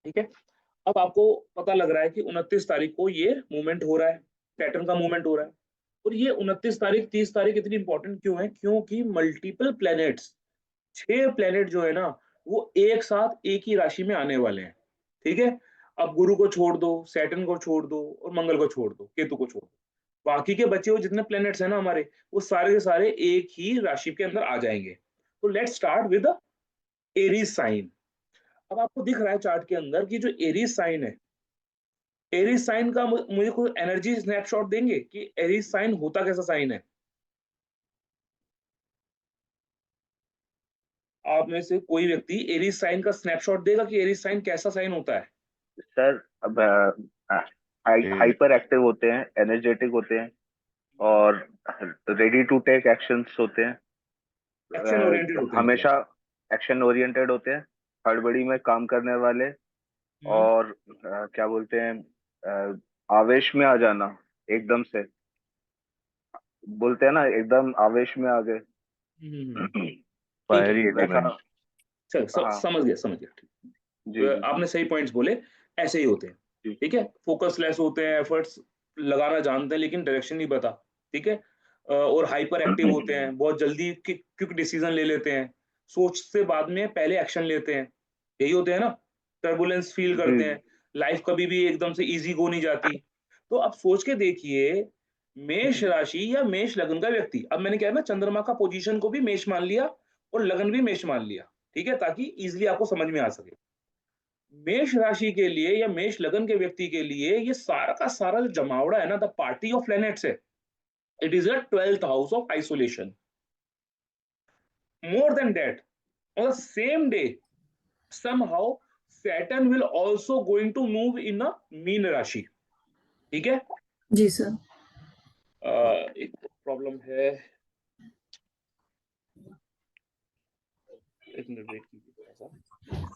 ठीक है। अब आपको पता लग रहा है कि 29 तारीख को ये मूवमेंट हो रहा है, सैटर्न का मूवमेंट हो रहा है। और ये 29 तारीख 30 तारीख इतनी इंपॉर्टेंट क्यों है? क्योंकि मल्टीपल प्लैनेट्स, 6 प्लैनेट जो है ना, वो एक साथ एक ही राशि में आने वाले हैं। ठीक है। अब गुरु को छोड़ दो, सैटर्न को छोड़ दो और मंगल को छोड़ दो, केतु को छोड़ दो, बाकी के बचे हुए जितने प्लैनेट्स हैं ना हमारे, वो सारे के सारे एक ही राशि के अंदर आ जाएंगे। तो let's start with Aries sign. अब आपको दिख रहा है चार्ट के अंदर कि जो एरीज साइन है, एरीज साइन का मुझे कोई एनर्जी स्नैपशॉट देंगे कि एरीज साइन होता कैसा साइन है? आप में से कोई व्यक्ति एरीज साइन का स्नैपशॉट देगा कि एरीज साइन कैसा साइन होता है? सर अब हाइपर एक्टिव होते हैं, एनर्जेटिक होते हैं और रेडी टू टेक एक्शंस होते हैं। एक्शन ओरिएंटेड होते हैं मतलब। हमेशा एक्शन ओरिएंटेड होते हैं, हड़बड़ी में काम करने वाले। हम्म। और क्या बोलते हैं, आवेश में आ जाना एकदम से, बोलते हैं ना एकदम आवेश में आ गए। हम्म। ठीक है, फायरी वैसा। एलिमेंट। चल हाँ समझ गया समझ गया, जी ठीक। जी आपने सही पॉइंट्स बोले, ऐसे ही होते हैं। जी। ठीक है, फोकस लेस होते हैं, एफर्ट्स लगाना जानते हैं लेकिन डायरेक्शन नहीं पता। ठीक है। और हाइपर एक्टिव होते हैं, बहुत जल्दी क्विक डिसीजन ले लेते हैं, सोच से बाद में पहले एक्शन लेते हैं, यही होते हैं ना। टर्बुलेंस फील जी करते जी। हैं, लाइफ कभी भी एकदम से इजी go नहीं जाती। तो अब सोच के देखिए, मेष राशि या मेष लग्न का व्यक्ति, अब मैंने क्या है ना, चंद्रमा का पोजीशन को भी मेष मान लिया और लगन भी मेष मान लिया, ठीक है, ताकि इजिली आपको समझ में आ सके। मेष राशि के लिए या मेष लगन के व्यक्ति के लिए ये सारा का सारा जो जमावड़ा है ना, द पार्टी ऑफ प्लैनेट्स है, it is a 12th house of isolation. More than that, on the same day somehow Saturn will also going to move in a mean राशि। ठीक है। जी सर। एक प्रॉब्लम है, एक मिनट वेट कीजिए थोड़ा सा।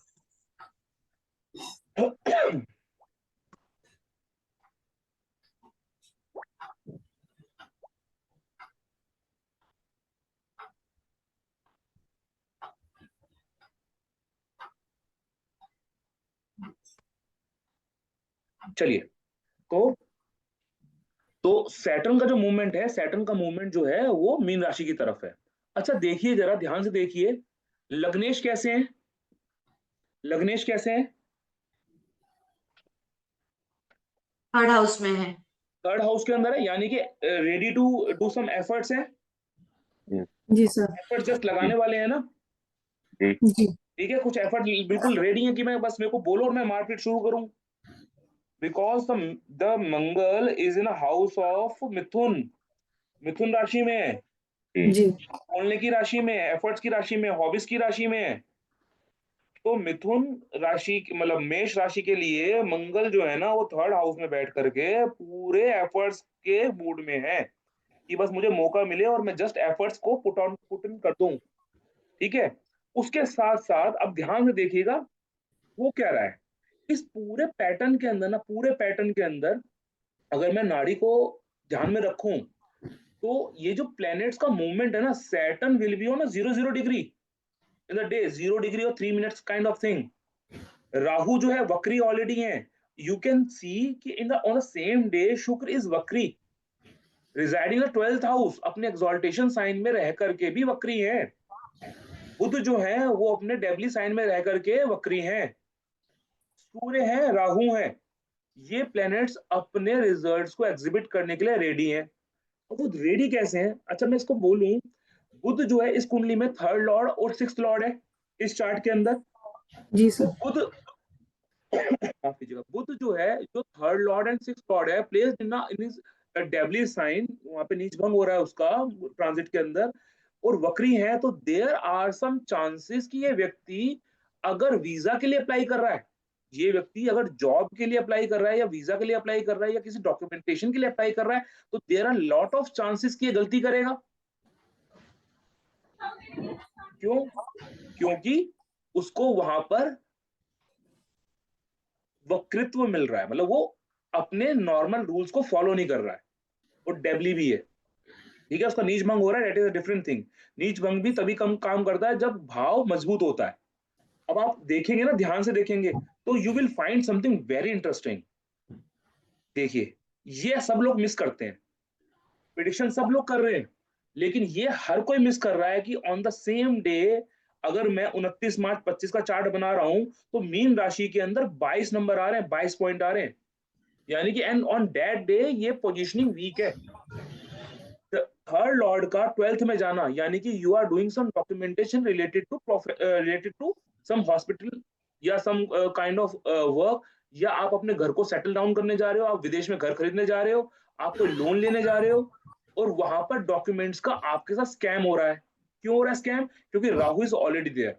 चलिए, तो सैटर्न का जो मूवमेंट है, सैटर्न का मूवमेंट जो है वो मीन राशि की तरफ है। अच्छा देखिए, जरा ध्यान से देखिए, लग्नेश कैसे हैं? लग्नेश कैसे हैं? थर्ड हाउस में है। थर्ड हाउस के अंदर है, यानी कि ready to do some efforts हैं, जी सर। एफर्ट जस्ट लगाने वाले हैं ना। जी। जी। ठीक है, कुछ एफर्ट बिल्कुल रेडी है कि मैं बस मेरे को बोलो और मैं मारपीट शुरू करूं। Because the Mangal is in house of Mithun, Mithun राशि में है, जी। बोलने की राशि में है, एफर्ट्स की राशि में, हॉबीज की राशि में है। तो मिथुन राशि मतलब मेष राशि के लिए मंगल जो है ना, वो थर्ड हाउस में बैठ करके पूरे एफर्ट्स के मूड में है कि बस मुझे मौका मिले और मैं जस्ट एफर्ट्स को पुट इन कर दूं। ठीक है। उसके साथ साथ अब ध्यान से देखिएगा, वो क्या रहा है इस पूरे पैटर्न के अंदर ना, पूरे पैटर्न के अंदर अगर मैं नाड़ी को ध्यान में रखूं, तो ये जो प्लैनेट्स का मूवमेंट है ना, Saturn will be on 0 0 degree in the day, 0 degree और 3 minutes kind of thing. Rahu जो है वक्री ऑलरेडी है। यू कैन सी कि in the on the same day शुक्र इज वक्री, रिजाइडिंग द 12th हाउस, अपने एक्सॉल्टेशन साइन में रह करके भी वक्री है। बुध जो है वो अपने डेबली साइन में रह करके वक्री हैं। सूर्य है, राहु है, ये प्लैनेट्स अपने रिजल्ट्स को एग्जिबिट करने के लिए रेडी हैं। और वो रेडी कैसे हैं? अच्छा मैं इसको बोलूं, बुध जो है इस कुंडली में थर्ड लॉर्ड और सिक्स्थ लॉर्ड है इस चार्ट के अंदर। जी तो सर। बुध माफ कीजिएगा, बुध जो है, जो third Lord and sixth Lord है, प्लेस्ड इन हिज डेबली साइन, वहां पे नीच भंग हो रहा है उसका ट्रांजिट के अंदर, और वक्री है। तो देयर आर सम चांसेस कि ये व्यक्ति अगर वीजा के लिए अप्लाई कर रहा है, ये व्यक्ति अगर जॉब के लिए अप्लाई कर रहा है या वीजा के लिए अप्लाई कर रहा है या किसी डॉक्यूमेंटेशन के लिए अप्लाई कर रहा है, तो there are lot of chances कि ये गलती करेगा। क्यों? क्योंकि उसको वहां पर वक्रित्व मिल रहा है, मतलब वो अपने नॉर्मल रूल्स को फॉलो नहीं कर रहा है, वो डेबली भी है। ठीक है, उसका नीच भंग हो रहा है, that is a different thing. नीच भंग भी तभी कम काम करता है जब भाव मजबूत होता है। अब आप देखेंगे ना, ध्यान से देखेंगे, तो you will find something very interesting. देखिए, ये सब लोग मिस करते हैं, प्रिडिक्शन सब लोग कर रहे हैं, लेकिन ये हर कोई मिस कर रहा है कि ऑन द सेम डे अगर मैं 29 मार्च 25 का चार्ट बना रहा हूं तो मीन राशि के अंदर 22 नंबर आ रहे हैं, 22 पॉइंट आ रहे हैं, यानी कि एंड ऑन दैट डे ये पोजीशनिंग वीक है। थर्ड लॉर्ड का 12th में जाना यानी कि you are doing some documentation related to some hospital या सम काइंड ऑफ वर्क, या आप अपने घर को सेटल डाउन करने जा रहे हो, आप विदेश में घर खरीदने जा रहे हो, आप कोई लोन लेने जा रहे हो, और वहां पर डॉक्यूमेंट्स का आपके साथ स्कैम हो रहा है। क्यों हो रहा है स्कैम? क्योंकि Rahu is already there,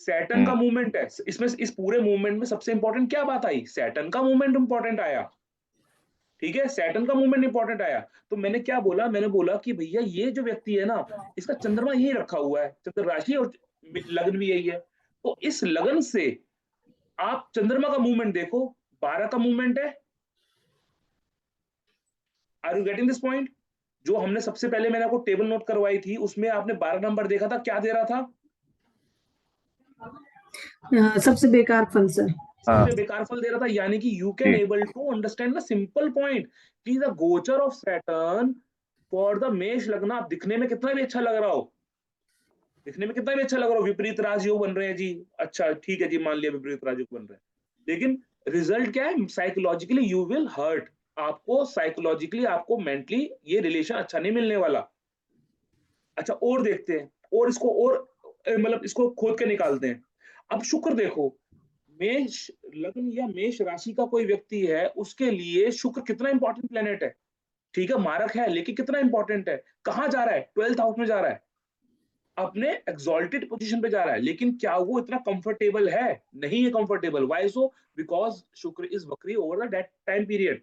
Saturn का मूवमेंट है इसमें। इस पूरे मूवमेंट में सबसे इंपॉर्टेंट क्या बात आई? सैटर्न का मूवमेंट इंपॉर्टेंट आया। ठीक है, सैटर्न का मूवमेंट इंपॉर्टेंट आया। तो मैंने क्या बोला? मैंने बोला कि भैया ये जो व्यक्ति है ना, इसका चंद्रमा यही रखा हुआ है, चंद्र राशि और लगन भी यही है, तो इस लगन से आप चंद्रमा का मूवमेंट देखो, 12 का मूवमेंट है। Are you getting this point? जो हमने सबसे पहले मैंने आपको टेबल नोट करवाई थी उसमें आपने 12 नंबर देखा था, क्या दे रहा था? सबसे बेकार फल सर। सबसे बेकार फल दे रहा था, यानी कि you can able to understand the simple point कि द गोचर ऑफ सैटर्न फॉर द मेष लग्न, आप दिखने में कितना भी अच्छा लग रहा हो, दिखने में कितना भी अच्छा लग रहा हो, विपरीत राजयोग बन रहे हैं जी, अच्छा ठीक है जी, मान लिया विपरीत राजयोग बन रहे हैं, लेकिन रिजल्ट क्या है? साइकोलॉजिकली यू विल हर्ट, आपको साइकोलॉजिकली, आपको मेंटली ये रिलेशन अच्छा नहीं मिलने वाला। अच्छा, और देखते हैं, और इसको और मतलब इसको खोद के निकालते हैं। अब शुक्र देखो, मेष लग्न या मेष राशि का कोई व्यक्ति है, उसके लिए शुक्र कितना इंपॉर्टेंट प्लेनेट है। ठीक है, मारक है, लेकिन कितना इंपॉर्टेंट है? कहां जा रहा है? 12th हाउस में जा रहा है, अपने एक्सॉल्टेड पोजीशन पे जा रहा है, लेकिन क्या वो इतना कंफर्टेबल है? नहीं है कंफर्टेबल। Why so? बिकॉज शुक्र इज वक्री over the that time period.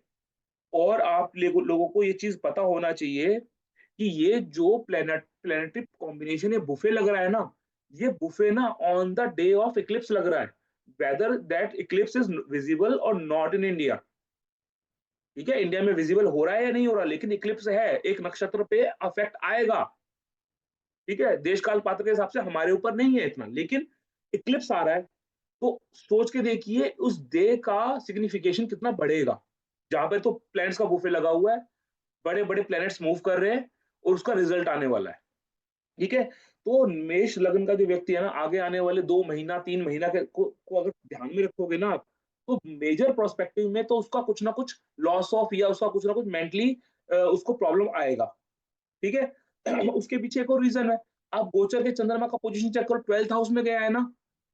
और आप लोगों को ये चीज पता होना चाहिए कि ये जो प्लेनेटरी कॉम्बिनेशन, ये बुफे लग रहा है ना, ये बुफे ना on the day of Eclipse लग रहा है, whether that Eclipse is visible और नॉट इन इंडिया। ठीक है, इंडिया में विजिबल हो रहा है या नहीं हो रहा, लेकिन इक्लिप्स है, एक नक्षत्र पे अफेक्ट आएगा। ठीक है, देश काल पात्र के हिसाब से हमारे ऊपर नहीं है इतना, लेकिन इक्लिप्स आ रहा है, तो सोच के देखिए उस डे का सिग्निफिकेशन कितना बढ़ेगा, जहां पे तो प्लैनेट्स का बुफे लगा हुआ है, बड़े बड़े प्लैनेट्स मूव कर रहे हैं, और उसका रिजल्ट आने वाला है। ठीक है, तो मेष लग्न का जो व्यक्ति है ना, आगे आने वाले 2 महीना 3 महीना को अगर ध्यान में रखोगे ना आप, तो मेजर प्रोस्पेक्टिव में तो उसका कुछ ना कुछ लॉस ऑफ, या उसका कुछ ना कुछ मेंटली उसको प्रॉब्लम आएगा। ठीक है उसके पीछे एक और रीजन है। आप गोचर के चंद्रमा का पोजीशन चेक करो, 12th हाउस में गया है ना,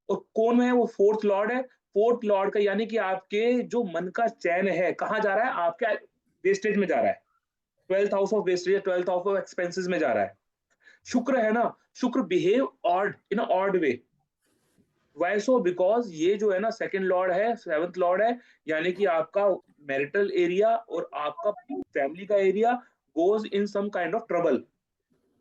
और कौन है वो? 4th लॉर्ड है। 4th लॉर्ड का यानी कि आपके जो मन का चैन है, कहाँ जा रहा है? आपके वेस्टेज में जा रहा है, 12th house of wastage, 12th house of expenses में जा रहा है। शुक्र है ना, Shukra behave odd in odd way. Why so? Because ये जो है ना, सेकंड लॉर्ड है, 7th लॉर्ड है, यानी कि आपका मैरिटल एरिया और आपका फैमिली का area goes in some kind of trouble.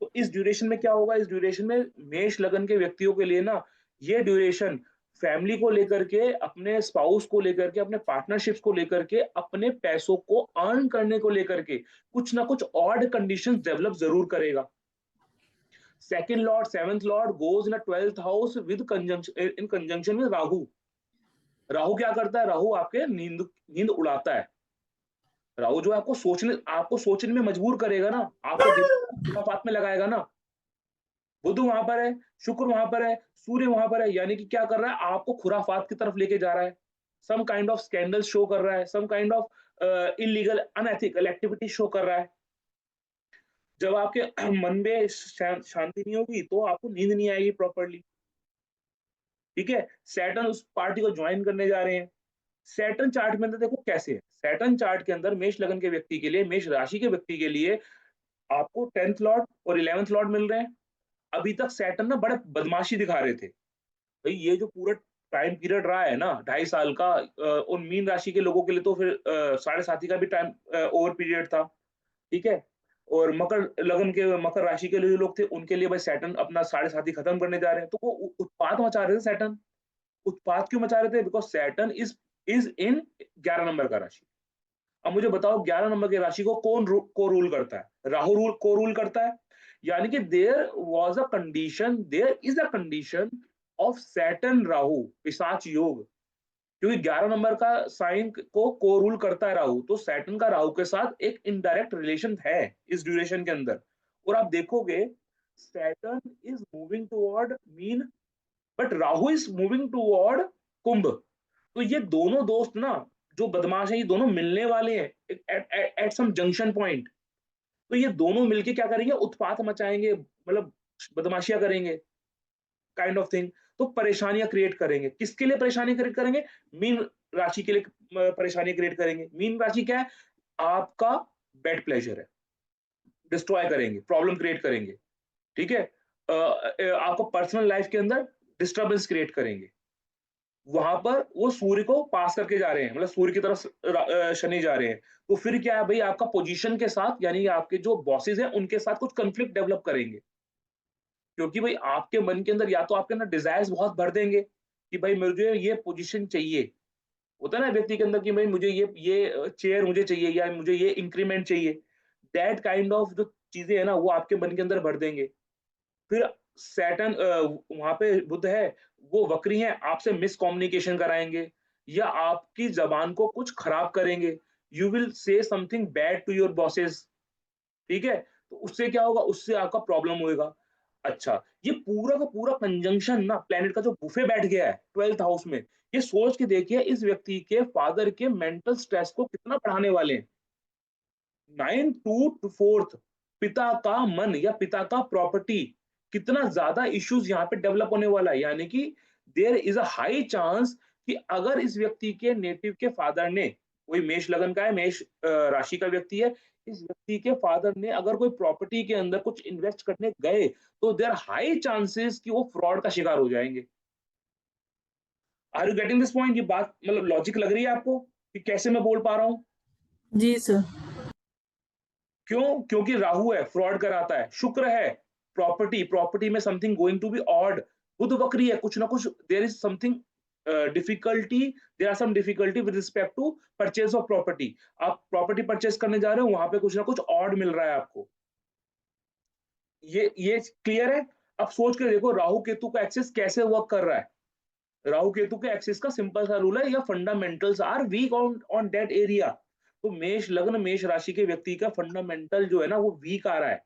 तो इस ड्यूरेशन में क्या होगा? इस ड्यूरेशन में मेष लगन के व्यक्तियों के लिए ना, ये ड्यूरेशन फैमिली को लेकर के, अपने स्पाउस को लेकर के, अपने पार्टनरशिप्स को लेकर के, अपने पैसों को अर्न करने को लेकर के कुछ ना कुछ ऑड कंडीशंस डेवलप जरूर करेगा। Second Lord, 7th Lord goes in 12th house with conjunction, in conjunction में राहु। राहु क्या करता है? राहु आपके नींद नींद उड़ाता है। राहु जो है आपको सोचने में मजबूर करेगा ना, आपको दिमाग खुराफात में लगाएगा ना। बुध वहां पर है, शुक्र वहां पर है, सूर्य वहां पर है, यानी कि क्या कर रहा है? आपको खुराफात की तरफ लेके जा रहा है, some kind of scandal show कर रहा है, some kind of illegal unethical activity show कर रहा है। जब आपके मन में शांति नहीं होगी तो आपको नींद नहीं आएगी प्रॉपरली। ठीक है, सैटर्न उस पार्टी को ज्वाइन करने जा रहे हैं। सैटर्न चार्ट में अंदर देखो कैसे है, सैटर्न चार्ट के अंदर मेष लगन के व्यक्ति के लिए, मेष राशि के व्यक्ति के लिए आपको 10th लॉर्ड और 11th लॉर्ड मिल रहे हैं। अभी तक सैटर्न ना बड़े बदमाशी दिखा रहे थे, भाई ये जो पूरा टाइम पीरियड रहा है ना, 2.5 साल का, उन मीन राशि के लोगों के लिए तो फिर 7.5 का भी टाइम ओवर पीरियड था। ठीक है, और मकर लगन के, मकर राशि के लिए जो लोग थे, उनके लिए भाई सैटर्न अपना 7.5 खत्म करने जा रहे हैं, तो वो उत्पात मचा रहे थे सैटर्न। उत्पात क्यों मचा रहे थे? Because Saturn is in 11 number का राशि। अब मुझे बताओ, 11 नंबर की राशि को को रूल करता है? राहु को रूल करता है, यानी कि there is a condition of Saturn Rahu पिशाच योग, क्योंकि 11 नंबर का साइन को रूल करता है राहु, तो सैटर्न का राहु के साथ एक इनडायरेक्ट रिलेशन है इस ड्यूरेशन के अंदर। और आप देखोगे Saturn is moving toward Meen, but Rahu is moving toward Kumbh. तो ये दोनों दोस्त ना जो बदमाश है, ये दोनों मिलने वाले हैं एट सम जंक्शन पॉइंट। तो ये दोनों मिलके क्या करेंगे, उत्पात मचाएंगे, मतलब बदमाशियां करेंगे, काइंड ऑफ थिंग। तो परेशानियां क्रिएट करेंगे। किसके लिए परेशानी क्रिएट करेंगे? मीन राशि के लिए परेशानी क्रिएट करेंगे। मीन राशि क्या है? आपका बेड प्लेजर है, डिस्ट्रॉय करेंगे, प्रॉब्लम क्रिएट करेंगे। ठीक है, आपको पर्सनल लाइफ के अंदर डिस्टर्बेंस क्रिएट करेंगे। वहां पर वो सूर्य को पास करके जा रहे हैं, मतलब सूर्य की तरफ शनि जा रहे हैं। तो फिर क्या है भाई, आपका पोजीशन के साथ, यानी आपके जो बॉसेस हैं उनके साथ कुछ कंफ्लिक्ट डेवलप करेंगे। क्योंकि भाई आपके मन के अंदर या तो आपके अंदर डिजायर्स बहुत भर देंगे कि भाई मुझे ये पोजीशन चाहिए। होता है ना व्यक्ति के अंदर कि भाई मुझे ये चेयर मुझे चाहिए, या मुझे ये इंक्रीमेंट चाहिए। दैट काइंड ऑफ जो चीजें है ना, वो आपके मन के अंदर भर देंगे। फिर सैटर्न वहां पे बुध है, वो वक्री है, आपसे मिसकम्युनिकेशन कराएंगे या आपकी जबान को कुछ खराब करेंगे। You will say something bad to your bosses. ठीक है, तो उससे क्या होगा, उससे आपका प्रॉब्लम होएगा। अच्छा, ये पूरा का पूरा कंजंक्शन ना प्लेनेट का जो बुफे बैठ गया है 12th हाउस में, ये सोच के देखिए इस व्यक्ति के फादर के मेंटल स्ट्रेस को कितना बढ़ाने वाले हैं। 9 टू 4th, पिता का मन या पिता का प्रॉपर्टी, कितना ज्यादा इश्यूज यहाँ पे डेवलप होने वाला है। यानी कि there is a high chance कि अगर इस व्यक्ति के नेटिव के फादर ने, कोई मेष लगन का है, मेष राशि का व्यक्ति है, इस व्यक्ति के फादर ने अगर कोई प्रॉपर्टी के अंदर कुछ इन्वेस्ट करने गए, तो देयर हाई चांसेस कि वो फ्रॉड का शिकार हो जाएंगे। Are you getting this point? ये बात मतलब लॉजिक लग रही है आपको कि कैसे मैं बोल पा रहा हूँ? जी सर। क्यों? क्योंकि राहु है, फ्रॉड कराता है। शुक्र है, प्रॉपर्टी, प्रॉपर्टी में something going to be odd. Budh वक्री है, कुछ ना कुछ there is something difficulty, there are some difficulty with respect to purchase of property. आप प्रॉपर्टी परचेज करने जा रहे हो, वहां पे कुछ ना कुछ ऑड मिल रहा है आपको। ये क्लियर है? अब सोच के देखो राहु केतु का एक्सेस कैसे वर्क कर रहा है। राहु केतु के एक्सिस का सिंपल सा रूल है, या fundamentals are weak on on that area. तो मेष लग्न मेष राशि के व्यक्ति का फंडामेंटल जो है ना, वो वीक आ रहा है।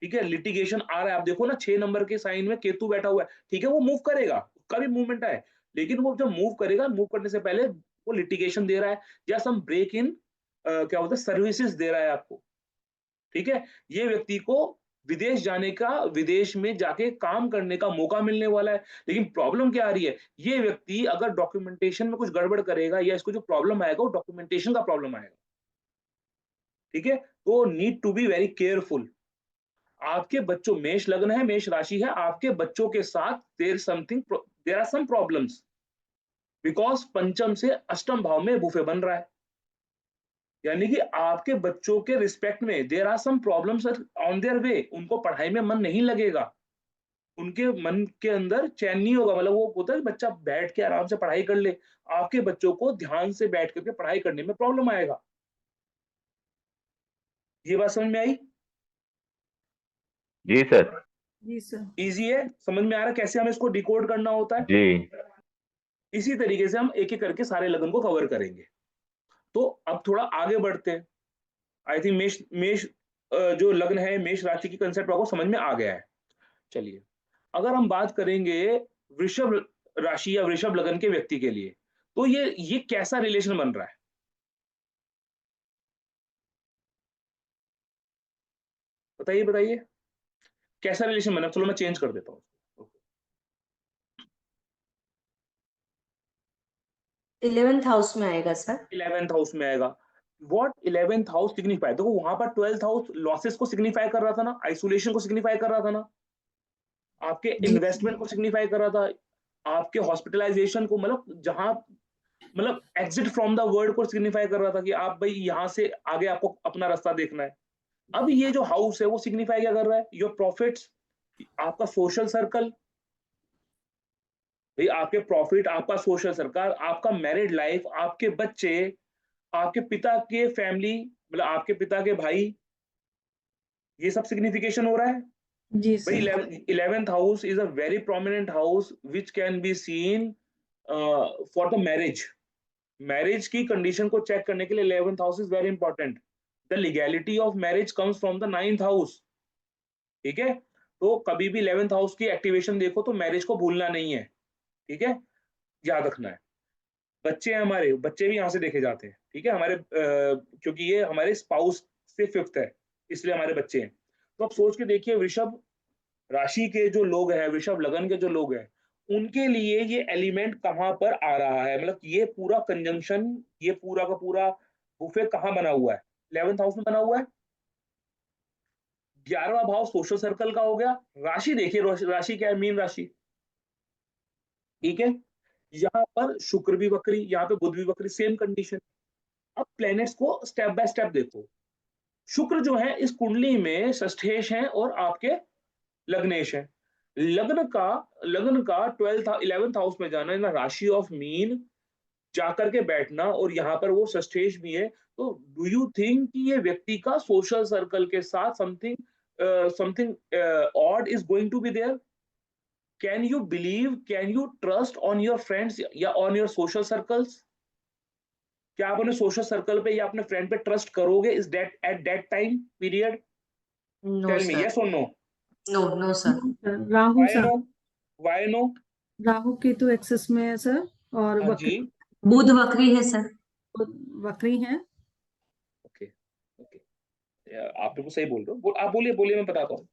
ठीक है, लिटिगेशन आ रहा है। आप देखो ना 6 नंबर के साइन में केतु बैठा हुआ है। ठीक है, वो मूव करेगा, उसका भी मूवमेंट है, लेकिन वो जब मूव करेगा, मूव करने से पहले वो लिटिगेशन दे रहा है या सम ब्रेक इन क्या बोलते हैं, सर्विसेज दे रहा है आपको। ठीक है, ये व्यक्ति को विदेश जाने का, विदेश में जाके काम करने का मौका मिलने वाला है। लेकिन प्रॉब्लम क्या आ रही है, ये व्यक्ति अगर डॉक्यूमेंटेशन में कुछ गड़बड़ करेगा, या इसको जो प्रॉब्लम आएगा वो डॉक्यूमेंटेशन का प्रॉब्लम आएगा। ठीक है, तो need to be very careful. आपके बच्चों, मेष लग्न है, मेष राशि है, आपके बच्चों के साथ there are some problems, because पंचम से अष्टम भाव में बुफे बन रहा है। यानी कि आपके बच्चों के रिस्पेक्ट में there are some problems on their way. उनको पढ़ाई में मन नहीं लगेगा, उनके मन के अंदर चैन नहीं होगा। मतलब वो होता है कि बच्चा बैठ के आराम से पढ़ाई कर ले, आपके बच्चों को ध्यान से बैठ करके पढ़ाई करने में प्रॉब्लम आएगा। ये बात समझ में आई? जी सर। जी सर। इजी है, समझ में आ रहा है कैसे हमें इसको डिकोड करना होता है? जी। इसी तरीके से हम एक एक करके सारे लगन को कवर करेंगे। तो अब थोड़ा आगे बढ़ते हैं। आई थिंक मेष मेष जो लग्न है, मेष राशि की कंसेप्ट आपको समझ में आ गया है। चलिए, अगर हम बात करेंगे वृषभ राशि या वृषभ लग्न के व्यक्ति के लिए, तो ये कैसा रिलेशन बन रहा है? बताइए बताइए, कैसा रिलेशन बना? चलो मैं चेंज कर देता हूँ। 11th हाउस में आएगा सर। 11th हाउस में आएगा। What 11th house signify? देखो वहां पर 12th हाउस लॉसेस को सिग्निफाई कर रहा था ना, आइसोलेशन को सिग्निफाई कर रहा था ना, आपके जी इन्वेस्टमेंट को सिग्निफाई कर रहा था, आपके हॉस्पिटलाइजेशन को, मतलब जहां, मतलब एग्जिट फ्रॉम द वर्ल्ड को सिग्निफाई कर रहा था कि आप भाई यहाँ से आगे आपको अपना रास्ता देखना है। अब ये जो हाउस है वो सिग्निफाई क्या कर रहा है? योर प्रॉफिट्स, आपका सोशल सर्कल। भाई आपके प्रॉफिट, आपका सोशल सर्कल, आपका मैरिड लाइफ, आपके बच्चे, आपके पिता के फैमिली, मतलब आपके पिता के भाई, ये सब सिग्निफिकेशन हो रहा है। जी भाई sir 11th house is a very prominent house which can be seen for the marriage. Marriage की कंडीशन को चेक करने के लिए 11th house is very important. The legality of marriage comes from the 9th house. ठीक है, तो कभी भी 11th हाउस की एक्टिवेशन देखो तो मैरिज को भूलना नहीं है। ठीक है, याद रखना है। बच्चे हैं हमारे, बच्चे भी यहाँ से देखे जाते हैं। ठीक है, हमारे क्योंकि ये हमारे स्पाउस से फिफ्थ है, इसलिए हमारे बच्चे हैं। तो आप सोच के देखिए, वृषभ राशि के जो लोग हैं, वृषभ लगन के जो लोग हैं, उनके लिए ये एलिमेंट कहाँ पर आ रहा है, मतलब ये पूरा कंजंक्शन, ये पूरा का पूरा बुफे कहाँ बना हुआ है? 11th हाउस में बना हुआ है। 11वां भाव सोशल सर्कल का हो गया। राशि देखिए, राशि क्या है? मीन राशि। ठीक है, यहाँ पर शुक्र भी वक्री, यहाँ पे बुध भी वक्री, सेम कंडीशन। अब प्लैनेट्स को स्टेप बाय स्टेप देखो। शुक्र जो है इस कुंडली में षष्ठेश है और आपके लग्नेश है। लग्न का 11th हाउस में जाना, ना राशि ऑफ मीन जाकर के बैठना, और यहाँ पर वो षष्ठेश भी है। तो डू यू थिंक कि ये व्यक्ति का सोशल सर्कल के साथ something something odd is going to be there? Can you believe, can you trust on your friends या ऑन योर सोशल सर्कल्स? क्या आप अपने सोशल सर्कल पे या अपने फ्रेंड पे ट्रस्ट करोगे इस date at that time period? No, tell me sir. Yes और no. No, no, sir. Rahu why sir, no? Why no? Rahu Ketu axis में है सर, और हाँ जी। वक्र बुध वक्री है सर। वक्री है। ओके, ओके, आप बिल्कुल सही बोल रहे हो। आप बोलिए, बोलिए, मैं बताता हूँ।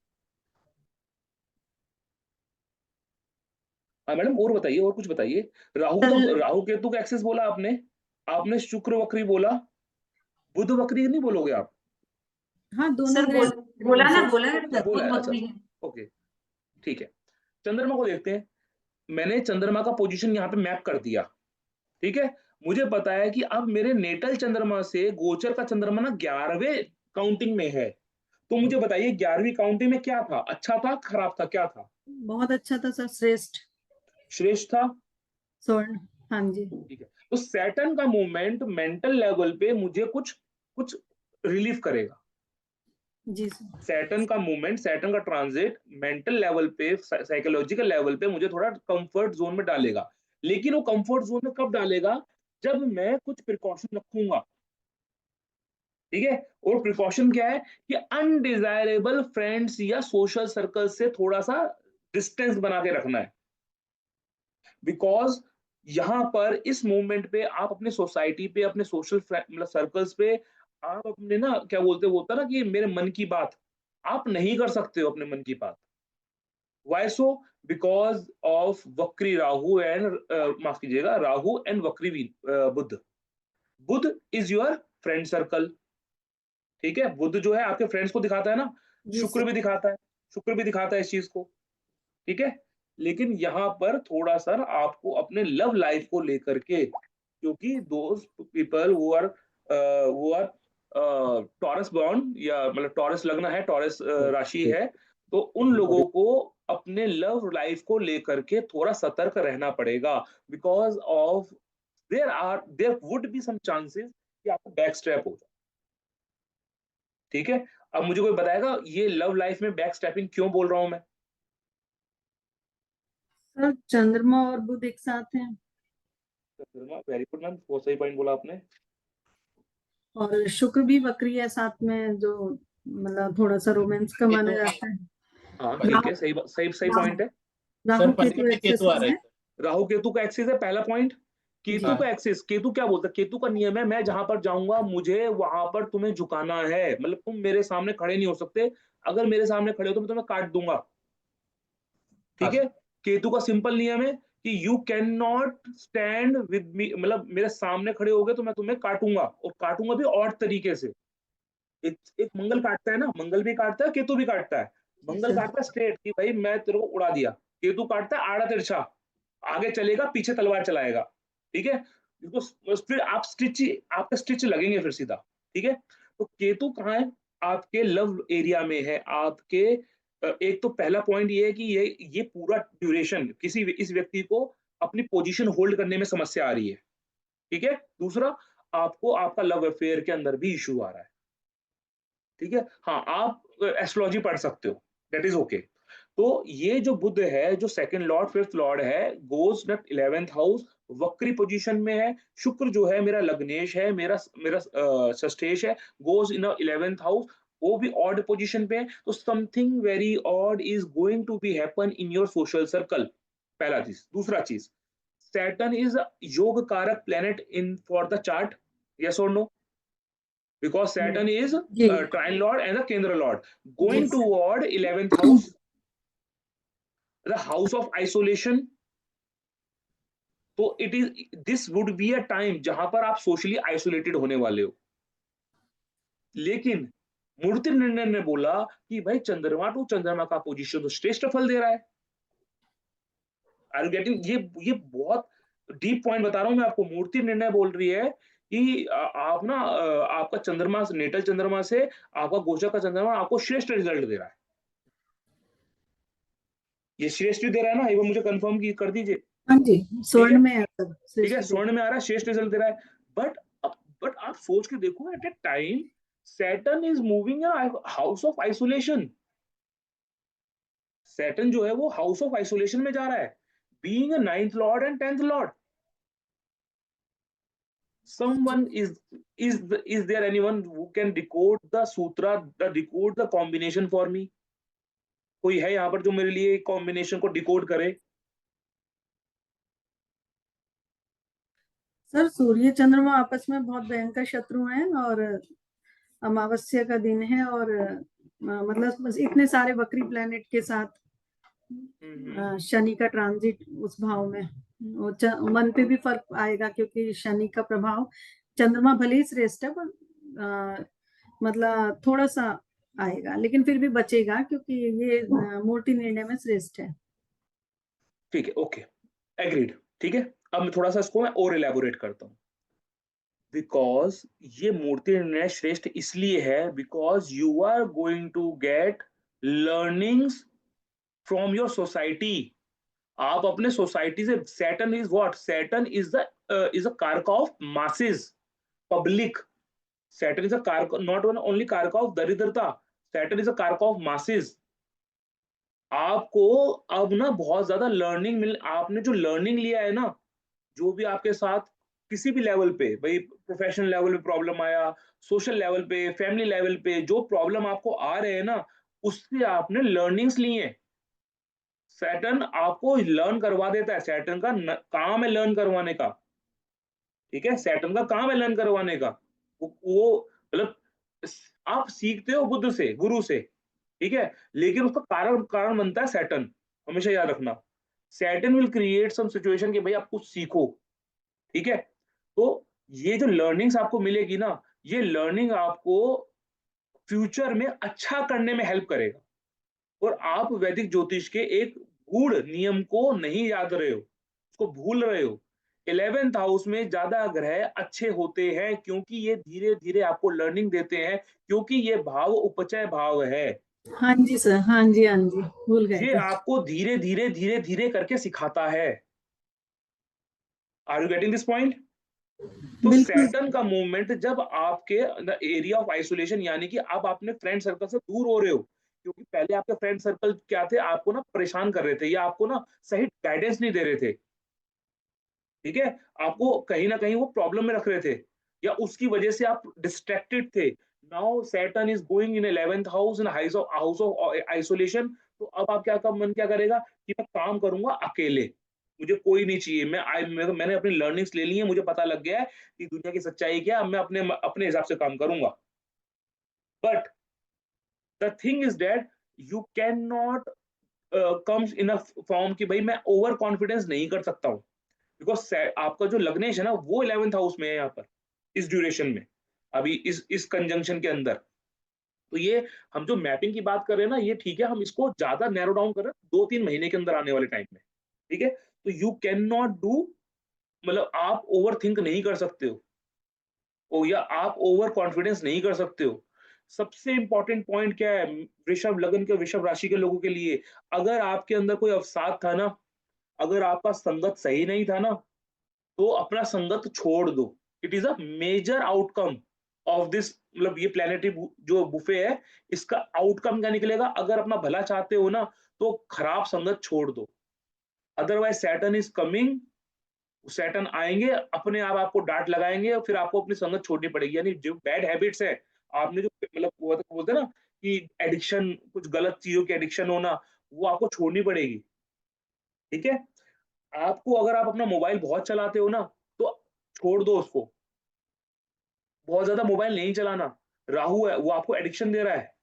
हाँ मैडम, और बताइए, और कुछ बताइए। सर राहु केतु का एक्सेस बोला आपने, आपने शुक्र वक्री बोला, बुध वक्री नहीं बोलोगे आप? हाँ, दोनों सर ग्रह बोला ना, सर। बोला ना सर, बोला बुध है, अच्छा, वक्री है। ओके, ठीक है। चंद्रमा को देखते हैं। मैंने चंद्रमा का पोजीशन यहाँ पे मैप कर दिया। ठीक है, मुझे पता है कि अब मेरे नेटल चंद्रमा से गोचर का चंद्रमा ना 11वें काउंटिंग में है। तो मुझे बताइए, 11वीं काउंटिंग में क्या था? अच्छा था, खराब था, क्या था? बहुत अच्छा था सर, श्रेष्ठ श्रेष्ठ था। स्वर्ण। हाँ जी। ठीक है, तो सैटर्न का मूवमेंट मेंटल लेवल पे मुझे कुछ कुछ रिलीफ करेगा। जी सर। सैटर्न का मूवमेंट, सैटर्न का ट्रांजिट मेंटल लेवल पे, साइकोलॉजिकल लेवल पे मुझे थोड़ा कंफर्ट जोन में डालेगा। लेकिन वो कंफर्ट जोन में कब डालेगा? जब मैं कुछ प्रिकॉशन रखूंगा। ठीक है, और प्रिकॉशन क्या है? कि अनडिजायरेबल फ्रेंड्स या सोशल सर्कल से थोड़ा सा डिस्टेंस बना के रखना है। बिकॉज यहाँ पर इस मूवमेंट पे आप अपने सोसाइटी पे, अपने सोशल मतलब सर्कल्स पे, आप अपने ना क्या बोलते, वो होता है ना कि मेरे मन की बात, आप नहीं कर सकते हो अपने मन की बात। Y so? बिकॉज ऑफ वक्री राहु एंड, माफ कीजिएगा, राहु एंड वक्री बुध। बुध इज योर फ्रेंड सर्कल। ठीक है, बुध जो है आपके फ्रेंड्स को दिखाता है ना, जी शुक्र सर। भी दिखाता है, शुक्र भी दिखाता है इस चीज को। ठीक है, लेकिन यहाँ पर थोड़ा सा आपको अपने लव लाइफ को लेकर के, क्योंकि दोज पीपल वो आर टॉरस बॉन्ड, या मतलब टॉरस लग्न है, टॉरस राशि है, तो उन लोगों को अपने लव लाइफ को लेकर के थोड़ा सतर्क रहना पड़ेगा। Because of there would be some chances कि आपको बैक स्ट्रैप हो जाए। ठीक है, अब मुझे कोई बताएगा ये लव लाइफ में बैक स्टैपिंग क्यों बोल रहा हूं मैं? सर चंद्रमा और बुध एक साथ हैं, वेरी गुड मैम, बहुत सही पॉइंट बोला आपने। और शुक्र भी वक्री है साथ में, जो मतलब थोड़ा सा रोमांस का माना जाता है। हाँ ठीक राहु है, सही सही सही राहु पॉइंट है। राहु केतु एक्सेस में है। राहु केतु का एक्सिस है, पहला पॉइंट। जी केतु का एक्सिस, केतु क्या बोलता है? केतु का नियम है, मैं जहां पर जाऊंगा मुझे वहां पर तुम्हें झुकाना है, मतलब तुम मेरे सामने खड़े नहीं हो सकते। अगर मेरे सामने खड़े हो तो मैं तुम्हें काट दूंगा। ठीक है, केतु का सिंपल नियम है कि you can not stand with me, मतलब मेरे सामने खड़े हो गए तो मैं तुम्हें काटूंगा, और काटूंगा भी और तरीके से। एक एक मंगल काटता है ना, मंगल भी काटता है, केतु भी काटता है। जी मंगल सर। काटता है स्ट्रेट कि भाई मैं तेरे को उड़ा दिया। केतु काटता है आड़ा तिरछा, आगे चलेगा, पीछे तलवार चलाएगा। ठीक है, इसको फिर आप स्टिच, आपके स्टिच लगेंगे फिर सीधा। ठीक है, तो केतु कहाँ है? आपके लव एरिया में है आपके। एक तो पहला पॉइंट ये है कि ये पूरा ड्यूरेशन किसी इस व्यक्ति को अपनी पोजीशन होल्ड करने में समस्या आ रही है। ठीक है, दूसरा, आपको आपका लव अफेयर के अंदर भी इशू आ रहा है। ठीक है, हाँ, आप एस्ट्रोलॉजी पढ़ सकते हो, दैट इज ओके। तो ये जो बुध है, जो सेकंड लॉर्ड फिफ्थ लॉर्ड है, गोज नट 11th हाउस, वक्री पोजीशन में है। शुक्र जो है मेरा लग्नेश है, मेरा मेरा षष्ठेश है, गोज इन 11th हाउस, वो भी ऑड पोजीशन पे है। तो something very odd is going to be happen in your social circle, पहला चीज। दूसरा चीज, Saturn is yogakaraka planet in for the chart, yes और नो? Because Saturn is जी trine lord and the Kendra lord, जी going sir toward 11th house, the house of isolation. तो it is, this would be a time जहां पर आप socially isolated होने वाले हो। लेकिन मूर्ति निर्णय ने बोला कि भाई चंद्रमा टू चंद्रमा का पोजीशन तो श्रेष्ठ फल दे रहा है। Are you getting? ये बहुत डीप पॉइंट बता रहा हूं मैं आपको। मूर्ति निर्णय बोल रही है कि आप ना आपका चंद्रमा, नेटल चंद्रमा से आपका गोचर का चंद्रमा आपको श्रेष्ठ रिजल्ट दे रहा है। ये श्रेष्ठ दे रहा है ना, एक बार मुझे कंफर्म की कर दीजिए। हाँ जी, ठीक स्वर्ण है, में है सर, ठीक है, श्रेष्ठ स्वर्ण में आ रहा है, श्रेष्ठ रिजल्ट दे रहा है। बट बट आप सोच के देखो, at a time Saturn is moving house of isolation. Saturn जो है वो हाउस ऑफ आइसोलेशन में जा रहा है, being a 9th Lord and 10th Lord. someone is there anyone who can decode the sutra, decode the combination for me? कोई है यहाँ पर जो मेरे लिए कॉम्बिनेशन को डिकोड करे? सर सूर्य चंद्रमा आपस में बहुत भयंकर शत्रु हैं, और अमावस्या का दिन है, और मतलब बस इतने सारे वक्री प्लेनेट के साथ शनि का ट्रांजिट उस भाव में, मन पे भी फर्क आएगा, क्योंकि शनि का प्रभाव, चंद्रमा भले ही श्रेष्ठ है पर मतलब थोड़ा सा आएगा, लेकिन फिर भी बचेगा, क्योंकि ये मूर्ति निर्णय में श्रेष्ठ है। ठीक है, ओके, एग्रीड। ठीक है, अब मैं थोड़ा सा इसको मैं और इलेबोरेट करता हूँ। बिकॉज ये मूर्ति निर्णय श्रेष्ठ इसलिए है because you are going to get learnings from your society. आप अपने सोसाइटी से, Saturn is what? Saturn is a karaka of masses, public. Saturn is a karaka, not only karaka of दरिद्रता, Saturn is a karaka of masses. आपको अब ना बहुत ज्यादा learning मिल, आपने जो लर्निंग लिया है ना, जो भी आपके साथ किसी भी लेवल पे, भाई प्रोफेशनल लेवल पे प्रॉब्लम आया, सोशल लेवल पे, फैमिली लेवल पे जो प्रॉब्लम आपको आ रहे हैं ना, उससे आपने लर्निंग्स ली हैं। सैटर्न आपको लर्न करवा देता है, सैटर्न का काम है लर्न करवाने का। ठीक है, सैटर्न का काम है लर्न करवाने का। वो मतलब आप सीखते हो बुद्ध से, गुरु से, ठीक है, लेकिन उसका कारण कारण बनता है सैटर्न। हमेशा याद रखना, Saturn will create some situation कि भाई आप कुछ सीखो। ठीक है, तो ये जो लर्निंग्स आपको मिलेगी ना, ये लर्निंग आपको फ्यूचर में अच्छा करने में हेल्प करेगा। और आप वैदिक ज्योतिष के एक गूढ़ नियम को नहीं याद रहे हो, उसको भूल रहे हो। 11th हाउस में ज्यादा ग्रह अच्छे होते हैं, क्योंकि ये धीरे धीरे आपको लर्निंग देते हैं, क्योंकि ये भाव उपचय भाव है। हाँ जी सर, हाँ जी, हाँ जी, भूल गए ये थे। आपको धीरे धीरे धीरे धीरे करके सिखाता है। Are you getting this point? तो बिल्कुल। सैटर्न का मूवमेंट जब आपके द एरिया ऑफ आइसोलेशन, यानी कि आप अपने फ्रेंड सर्कल से दूर हो रहे हो, क्योंकि पहले आपके फ्रेंड सर्कल क्या थे, आपको ना परेशान कर रहे थे, या आपको ना सही गाइडेंस नहीं दे रहे थे। ठीक है, आपको कहीं ना कहीं वो प्रॉब्लम में रख रहे थे, या उसकी वजह से आप डिस्ट्रैक्टेड थे। Now Saturn is going in 11th house, in house of isolation. तो अब आप क्या, मन क्या करेगा कि मैं काम करूंगा अकेले, मुझे कोई नहीं चाहिए, मैंने अपनी लर्निंग्स ले ली है, मुझे पता लग गया है कि दुनिया की सच्चाई क्या है, अब मैं अपने अपने हिसाब से काम करूंगा। But the thing is that you can not comes in a form कि भाई मैं ओवर कॉन्फिडेंस नहीं कर सकता हूँ, बिकॉज आपका जो लग्नेश है ना, वो 11th हाउस में है यहाँ पर, इस ड्यूरेशन में, अभी इस कंजंक्शन के अंदर। तो ये हम जो मैपिंग की बात कर रहे हैं ना, ये ठीक है, हम इसको ज्यादा नैरो डाउन कर रहे हैं 2-3 महीने के अंदर आने वाले टाइम में। ठीक है, तो यू कैन नॉट डू, मतलब आप ओवर थिंक नहीं कर सकते हो, या आप ओवर कॉन्फिडेंस नहीं कर सकते हो। सबसे इंपॉर्टेंट पॉइंट क्या है वृषभ लगन के, वृषभ राशि के लोगों के लिए? अगर आपके अंदर कोई अवसाद था ना, अगर आपका संगत सही नहीं था ना, तो अपना संगत छोड़ दो। It is a major outcome of this मतलब ये प्लेनेटरी जो बुफे है, इसका आउटकम क्या निकलेगा? अगर अपना भला चाहते हो ना, तो खराब संगत छोड़ दो। Otherwise Saturn is coming, Saturn आएंगे, अपने आप आपको डांट लगाएंगे और फिर आपको अपनी संगत छोड़नी पड़ेगी। यानी जो बैड हैबिट्स है, आपने जो मतलब वो बोलते हैं ना कि एडिक्शन, कुछ गलत चीजों की एडिक्शन होना, वो आपको छोड़नी पड़ेगी। ठीक है? आपको अगर आप अपना मोबाइल बहुत चलाते हो ना, तो छोड़ दो उसको। बहुत ज्यादा मोबाइल नहीं चलाना। राहु है, वो आपको एडिक्शन दे रहा है।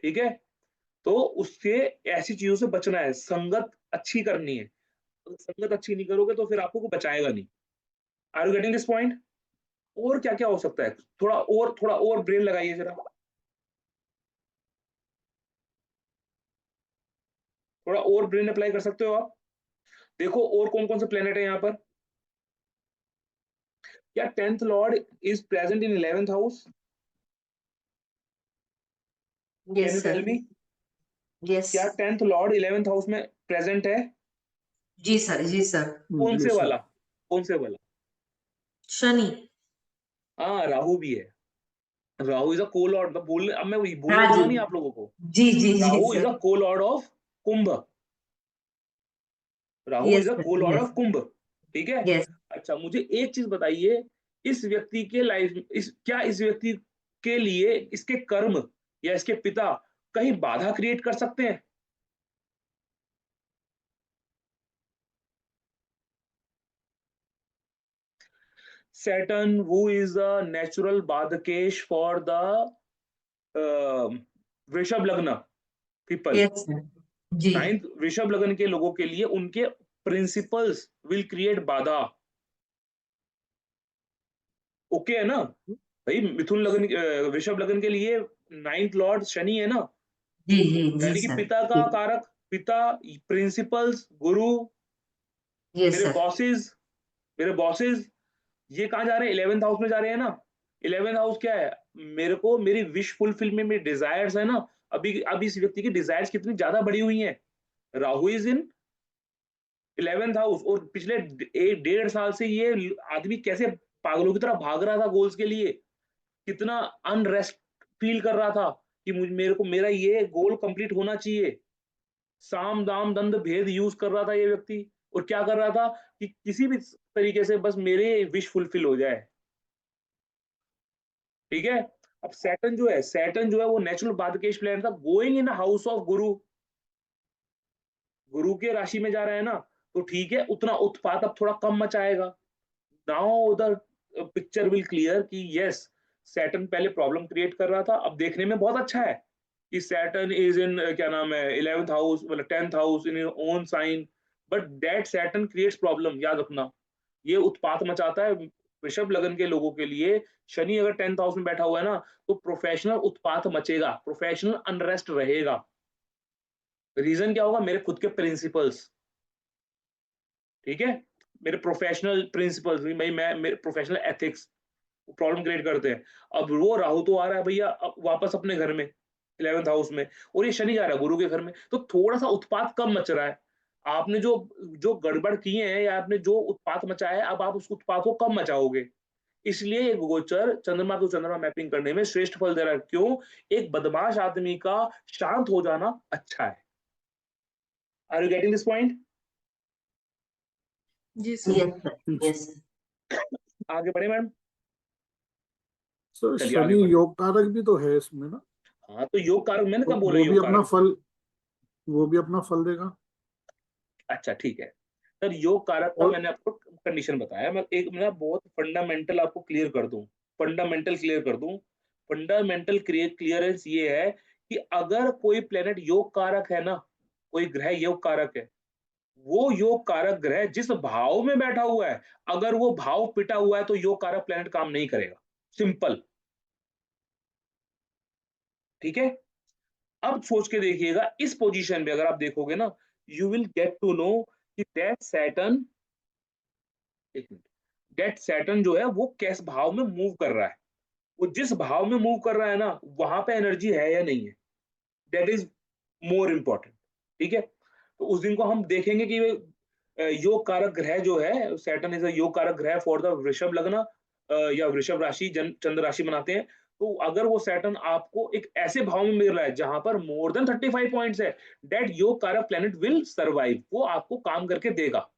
ठीक है? तो उससे, ऐसी चीजों से बचना है, संगत अच्छी करनी है। अगर संगत अच्छी नहीं करोगे तो फिर आपको कोई बचाएगा नहीं। Are you getting this point? और क्या-क्या हो सकता है? थोड़ा और ब्रेन लगाइए जरा। थोड़ा और ब्रेन अप्लाई कर सकते हो आप। देखो और कौन-कौन से प्लैनेट है यहाँ पर। क्या 10th lord is present in 11th house? Can Yes, you tell sir. Me? Yes. क्या 10th लॉर्ड 11th हाउस में प्रेजेंट है? जी सर, जी सर। कौन जी से सर। वाला? कौन से वाला? शनि। हाँ, राहु भी है। Rahu is a co-lord. बोलने अब मैं वही बोलने हाँ दूंगा जी। नहीं आप लोगों को। जी जी जी Rahu is sir. A co-lord of Kumbh. Rahu is yes a sir, co-lord yes. Of Kumbh. ठीक है? यस। अच्छा, मुझे एक चीज बताइए, इस व्यक्ति के लाइफ, इस व्यक्ति के लिए इसके कर्म या इसके पिता कहीं बाधा क्रिएट कर सकते हैं? Saturn, who is the natural Badkesh for the वृषभ लग्न पीपल, यस सर। जी। 9th वृषभ लग्न के लोगों के लिए उनके प्रिंसिपल्स विल क्रिएट बाधा। ओके है ना भाई? मिथुन लग्न, वृषभ लग्न के लिए 9th लॉर्ड शनि है ना, जी जी जी यानी कि सर। पिता का कारक, पिता, प्रिंसिपल्स, गुरु, यस मेरे सर। बॉसेस, मेरे बॉसेस, ये कहाँ जा रहे हैं? 11th हाउस में जा रहे हैं ना। 11th हाउस क्या है? मेरे को मेरी विश फुलफिल में मेरी डिजायर्स है ना, अभी इस व्यक्ति की डिजायर्स कितनी ज्यादा बड़ी हुई हैं। Rahu is in 11th house, और पिछले 1.5 साल से ये आदमी कैसे पागलों की तरह भाग रहा था गोल्स के लिए, कितना अनरेस्ट फील कर रहा था कि मेरे को मेरा ये गोल कंप्लीट होना चाहिए। साम दाम दंड भेद यूज कर रहा था ये व्यक्ति, और क्या कर रहा था कि किसी भी तरीके से बस मेरे विश फुलफिल हो जाए। ठीक है? अब सैटर्न जो है वो नेचुरल बादकेश प्लेनेट था, गोइंग इन हाउस ऑफ गुरु, गुरु के राशि में जा रहा है ना, तो ठीक है, उतना उत्पात अब थोड़ा कम मचाएगा। Now the picture will clear कि यस, सैटर्न पहले प्रॉब्लम क्रिएट कर रहा था, अब देखने में बहुत अच्छा है कि सैटर्न इज इन क्या नाम है 11th हाउस, मतलब 10th house in your own sign, but that Saturn creates problem, याद रखना। ये उत्पात मचाता है वृषभ लगन के लोगों के लिए। शनि अगर 10th हाउस में बैठा हुआ है ना, तो प्रोफेशनल उत्पात मचेगा, प्रोफेशनल अनरेस्ट रहेगा। रीजन क्या होगा? मेरे खुद के प्रिंसिपल्स। ठीक है? मेरे प्रोफेशनल प्रिंसिपल्स, मैं मेरे प्रोफेशनल एथिक्स प्रॉब्लम क्रिएट करते हैं। अब वो राहु तो आ रहा है भैया अब वापस अपने घर में 11th हाउस में, और ये शनि जा रहा है गुरु के घर में, तो थोड़ा सा उत्पात कम मच रहा है। आपने जो जो गड़बड़ किए हैं या आपने जो उत्पात मचाया है, अब आप उस उत्पात को कम मचाओगे। इसलिए ये गोचर चंद्रमा टू चंद्रमा मैपिंग करने में श्रेष्ठ फल दे रहा है। क्यों? एक बदमाश आदमी का शांत हो जाना अच्छा है। Are you getting this point? जी sir. Yes sir, yes sir. आगे बढ़े मैडम? सर चलिए आगे शनि बढ़े। योग कारक भी तो है इसमें ना। हाँ, तो योग कारक मैंने तो कब बोला योग कारक? वो भी अपना फल देगा। अच्छा ठीक है सर, योग कारक का और मैंने आपको कंडीशन बताया। मैं बहुत फंडामेंटल आपको क्लियर कर दूं, फंडामेंटल क्लियरेंस ये है कि अगर कोई प्लेनेट योग कारक है ना, कोई ग्रह योग कारक है, वो योग कारक ग्रह जिस भाव में बैठा हुआ है, अगर वो भाव पिटा हुआ है तो योग कारक प्लेनेट काम नहीं करेगा। सिंपल। ठीक है? अब सोच के देखिएगा, इस पोजीशन पे अगर आप देखोगे ना, you will get to know कि दैट सैटर्न, एक मिनट, दैट सैटर्न जो है वो किस भाव में मूव कर रहा है। वो जिस भाव में मूव कर रहा है ना, वहां पे एनर्जी है या नहीं है, दैट इज मोर इंपॉर्टेंट। ठीक है? तो उस दिन को हम देखेंगे कि योग कारक ग्रह जो है, सैटर्न इज अ योग कारक ग्रह फॉर द वृषभ लग्न, या वृषभ राशि, चंद्र राशि बनाते हैं। तो अगर वो सैटर्न आपको एक ऐसे भाव में मिल रहा है जहां पर मोर देन 35 पॉइंट्स है, दैट योग कारक प्लेनेट विल सर्वाइव, वो आपको काम करके देगा।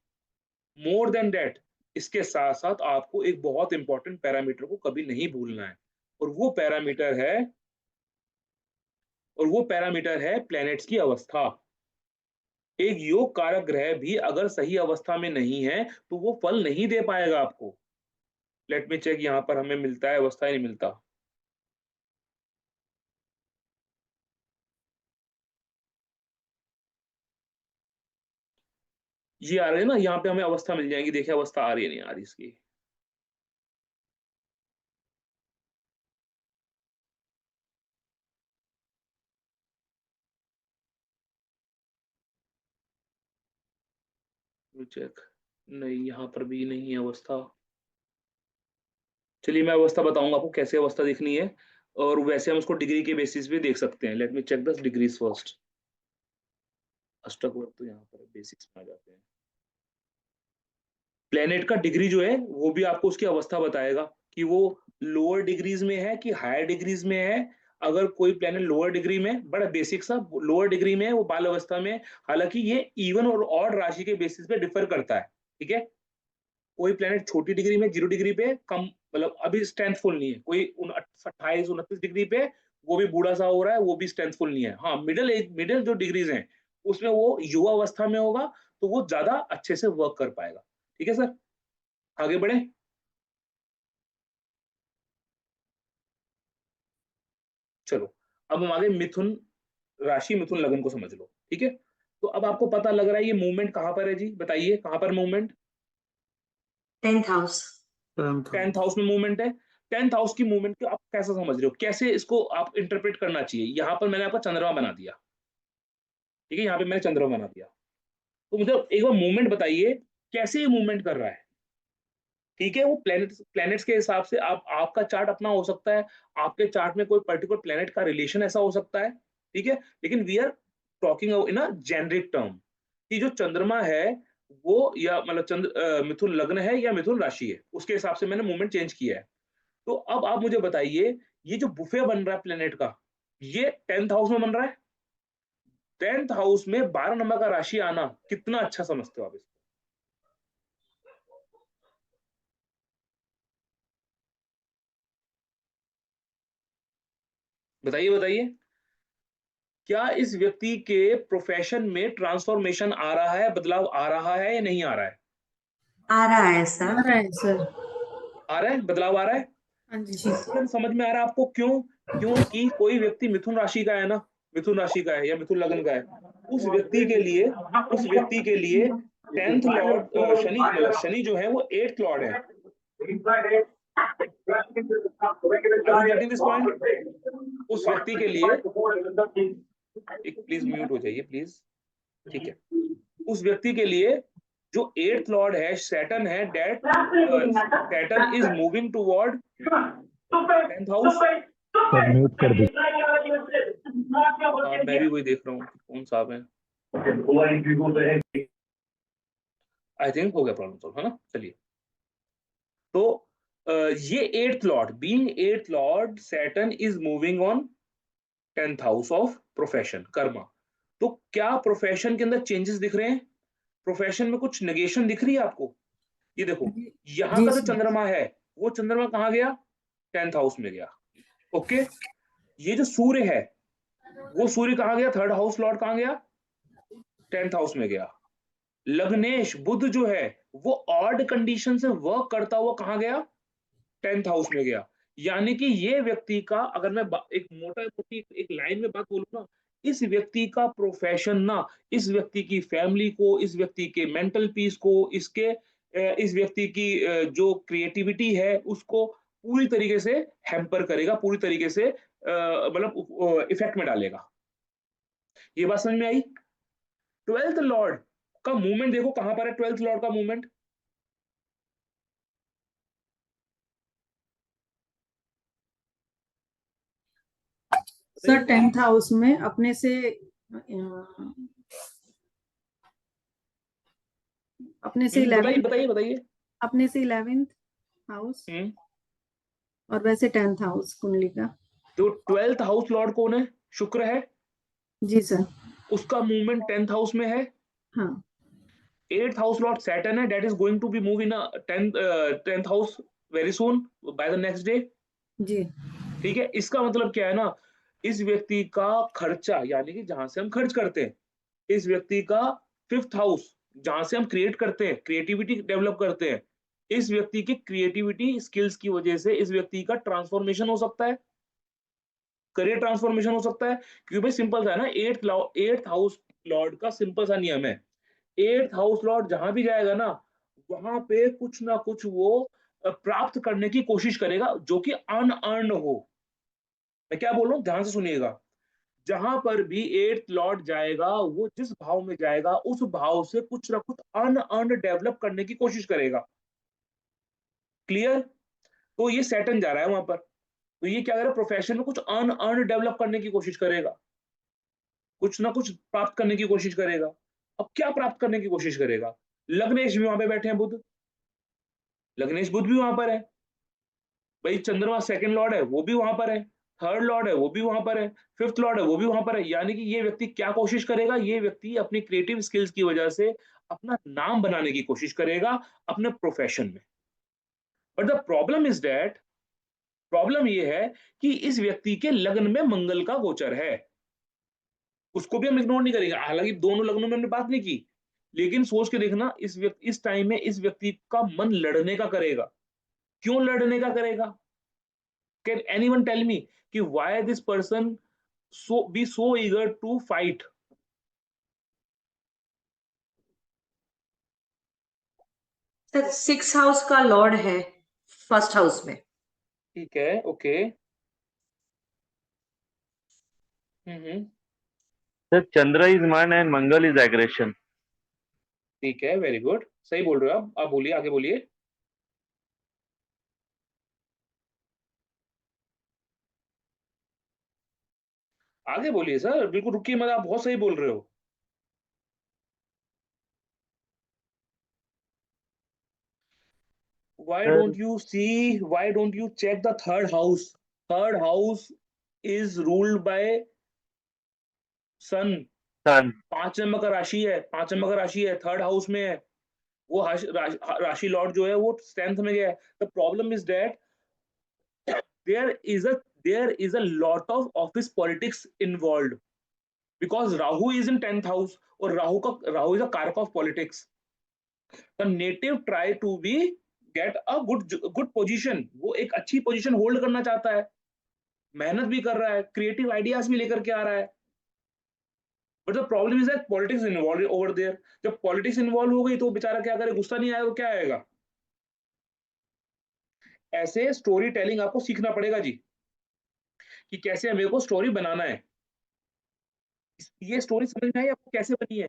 मोर देन दैट, इसके साथ साथ आपको एक बहुत इंपॉर्टेंट पैरामीटर को कभी नहीं भूलना है, और वो पैरामीटर है प्लैनेट्स की अवस्था। एक योग कारक ग्रह भी अगर सही अवस्था में नहीं है तो वो फल नहीं दे पाएगा आपको। लेट मी चेक, यहां पर हमें मिलता है अवस्था ही नहीं मिलता। ये आ रहे हैं ना, यहाँ पे हमें अवस्था मिल जाएगी। देखिए अवस्था आ रही है नहीं आ रही इसकी। चेक, नहीं यहाँ पर भी नहीं है अवस्था। चलिए मैं अवस्था बताऊंगा आपको कैसे अवस्था देखनी है, और वैसे हम उसको डिग्री के बेसिस पे देख सकते हैं। Let me check the degrees first. अष्टक वर्ग तो यहाँ पर बेसिक्स में आ जाते हैं। प्लेनेट का डिग्री जो है वो भी आपको उसकी अवस्था बताएगा कि वो लोअर डिग्रीज में है कि हायर डिग्रीज में है। अगर कोई प्लेनेट लोअर डिग्री में, बड़ा बेसिक सा, लोअर डिग्री में है, वो बाल अवस्था में। हालांकि ये इवन और ऑड राशि के बेसिस पे डिफर करता है, ठीक है। कोई प्लेनेट छोटी डिग्री में 0 डिग्री पे कम, मतलब अभी स्ट्रेंथफुल नहीं है। कोई 28-29 डिग्री पे वो भी बूढ़ा सा हो रहा है, वो भी स्ट्रेंथफुल नहीं है। हाँ, मिडिल जो डिग्रीज हैं उसमें वो युवा अवस्था में होगा, तो वो ज्यादा अच्छे से वर्क कर पाएगा। ठीक है सर, आगे बढ़े। चलो, अब हम आगे मिथुन राशि, मिथुन लगन को समझ लो, ठीक है। तो अब आपको पता लग रहा है ये मूवमेंट कहां पर है जी, बताइए कहां पर movement. 10th house. 10th house में मूवमेंट है। 10th हाउस की मूवमेंट को आप कैसे समझ रहे हो, कैसे इसको आप इंटरप्रेट करना चाहिए। यहां पर मैंने आपका चंद्रमा बना दिया, ठीक है, यहाँ पे मैंने चंद्रमा बना दिया। तो मुझे एक बार मूवमेंट बताइए कैसे ये मूवमेंट कर रहा है। ठीक है, वो प्लैनेट्स के हिसाब से आपका चार्ट अपना हो सकता है, आपके चार्ट में कोई पर्टिकुलर प्लैनेट का रिलेशन ऐसा हो सकता है, ठीक है। लेकिन we are talking in a generic term कि जो चंद्रमा है वो, या मतलब मिथुन लग्न है या मिथुन राशि है, उसके हिसाब से मैंने मूवमेंट चेंज किया है। तो अब आप मुझे बताइए, ये जो बुफे बन रहा है प्लेनेट का, ये 10th हाउस में बन रहा है। 10th हाउस में 12 नंबर का राशि आना कितना अच्छा समझते हो आप इसको। बताइए बताइए, क्या इस व्यक्ति के प्रोफेशन में ट्रांसफॉर्मेशन आ रहा है, बदलाव आ रहा है या नहीं आ रहा है। आ रहा है आ सर। रहा है सर। आ रहा है, बदलाव आ रहा है। हाँ जी। जी। रीजन समझ में आ रहा है आपको, क्यों। क्योंकि कोई व्यक्ति मिथुन राशि का है ना, मिथुन राशि का है या मिथुन लग्न का है, उस व्यक्ति के लिए 10th लॉर्ड शनि, मतलब शनि जो है वो 8th लॉर्ड है। Are you getting this point. उस व्यक्ति के लिए, एक प्लीज म्यूट हो जाइए प्लीज, ठीक है। उस व्यक्ति के लिए जो 8th लॉर्ड है सैटर्न है, that Saturn is moving toward 10th house. Sir mute कर दी। मैं भी वही देख रहा हूँ कौन सा है। आई थिंक हो गया प्रॉब्लम सॉल्व, है ना। चलिए, तो ये 8th Lord, being 8th Lord Saturn is moving on 10th house of profession, Karma. तो क्या प्रोफेशन के अंदर चेंजेस दिख रहे हैं, प्रोफेशन में कुछ नेगेशन दिख रही है आपको। ये देखो, जी यहाँ जी का जो सर। चंद्रमा है वो चंद्रमा कहाँ गया, 10th हाउस में गया। ओके, ये जो सूर्य है वो सूर्य कहाँ गया, 3rd हाउस लॉर्ड कहाँ गया, 10th हाउस में गया। लग्नेश बुध जो है वो ऑड कंडीशन से वर्क करता हुआ कहाँ गया, 10th हाउस में गया। यानी कि ये व्यक्ति का, अगर मैं एक मोटा मोटी एक लाइन में बात बोलूं ना, इस व्यक्ति का प्रोफेशन ना, इस व्यक्ति की फैमिली को, इस व्यक्ति के मेंटल पीस को, इस व्यक्ति की जो क्रिएटिविटी है उसको पूरी तरीके से हैम्पर करेगा, पूरी तरीके से मतलब इफेक्ट में डालेगा। ये बात समझ में आई। 12th लॉर्ड का मूवमेंट देखो कहां पर है, 12th लॉर्ड का मूवमेंट। सर 10th हाउस में अपने से अपने से बताइए 11th, बताइए बताइए। अपने से 11th हाउस। और वैसे 10th हाउस कुंडली का। तो 12th हाउस लॉर्ड कौन है? शुक्र है, जी सर। उसका मूवमेंट 10th हाउस में है। हाँ 8th हाउस लॉर्ड सैटर्न है, that is going to be move in 10th house very soon, by the next day. जी। ठीक है, इसका मतलब क्या है ना, इस व्यक्ति का खर्चा, यानी कि जहां से हम खर्च करते हैं, इस व्यक्ति का 5th हाउस, जहां से हम क्रिएट करते हैं, क्रिएटिविटी डेवलप करते हैं, इस व्यक्ति की क्रिएटिविटी स्किल्स की वजह से इस व्यक्ति का ट्रांसफॉर्मेशन हो सकता है, करियर ट्रांसफॉर्मेशन हो सकता है। क्योंकि भाई सिंपल सा है ना, 8th हाउस लॉर्ड का सिंपल सा नियम है, 8th हाउस लॉर्ड जहां भी जाएगा ना, वहां पे कुछ ना कुछ वो प्राप्त करने की कोशिश करेगा जो कि अनअर्न्ड हो। मैं क्या बोल रहा हूँ, ध्यान से सुनिएगा। जहां पर भी 8th लॉर्ड जाएगा, वो जिस भाव में जाएगा उस भाव से कुछ ना कुछ अनअर्न्ड डेवलप करने की कोशिश करेगा। क्लियर? तो ये सैटर्न जा रहा है वहां पर, तो ये क्या करेगा, प्रोफेशन में कुछ अनअर्न्ड डेवलप करने की कोशिश करेगा, कुछ ना कुछ प्राप्त करने की कोशिश करेगा। अब क्या प्राप्त करने की कोशिश करेगा? लग्नेश भी वहां पे बैठे हैं, बुध, लग्नेश बुध भी वहां पर है। भाई चंद्रमा सेकंड लॉर्ड है, वो भी वहां पर है। थर्ड लॉर्ड है, वो भी वहां पर है। 5th लॉर्ड है, वो भी वहां पर है। यानी कि ये व्यक्ति क्या कोशिश करेगा, ये व्यक्ति अपनी क्रिएटिव स्किल्स की वजह से अपना नाम बनाने की कोशिश करेगा अपने प्रोफेशन में। But the problem is that, problem ये है कि इस व्यक्ति के लग्न में मंगल का गोचर है। उसको भी हम इग्नोर नहीं करेंगे, हालांकि दोनों लग्नों में हमने बात नहीं की, लेकिन सोच के देखना, इस टाइम में इस व्यक्ति का मन लड़ने का करेगा। क्यों लड़ने का करेगा? कैन एनीवन टेल मी कि why this person so eager to fight? Sir 6 house का लॉर्ड है 1st हाउस में। ठीक है, okay. Sir, Chandra is man and Mangal is aggression. ठीक है, वेरी गुड, सही बोल रहे हो आप बोलिए, आगे बोलिए। आगे बोलिए सर, बिल्कुल रुकिए मत, आप बहुत सही बोल रहे हो। Why Sir, don't you see, why don't you check the third house? Third house is ruled by sun। Sun. 5 number का राशि है, 5 नंबर का राशि है, थर्ड हाउस में है। वो राशि लॉर्ड जो है वो 10th में गया है। The problem is that there is a there is a lot of office politics involved because Rahu is in 10th house और Rahu is a कारक of politics। the native try to be get a good position, वो एक अच्छी position hold करना चाहता है, मेहनत भी कर रहा है, क्रिएटिव आइडियाज भी लेकर के आ रहा है। But the problem is that politics involve over there. जब पॉलिटिक्स इन्वॉल्व हो गई तो बेचारा क्या करे, गुस्सा नहीं आया तो क्या आएगा। ऐसे स्टोरी टेलिंग आपको सीखना पड़ेगा जी, कि कैसे मेरे को स्टोरी बनाना है। ये स्टोरी समझ में आई आपको कैसे बनी है?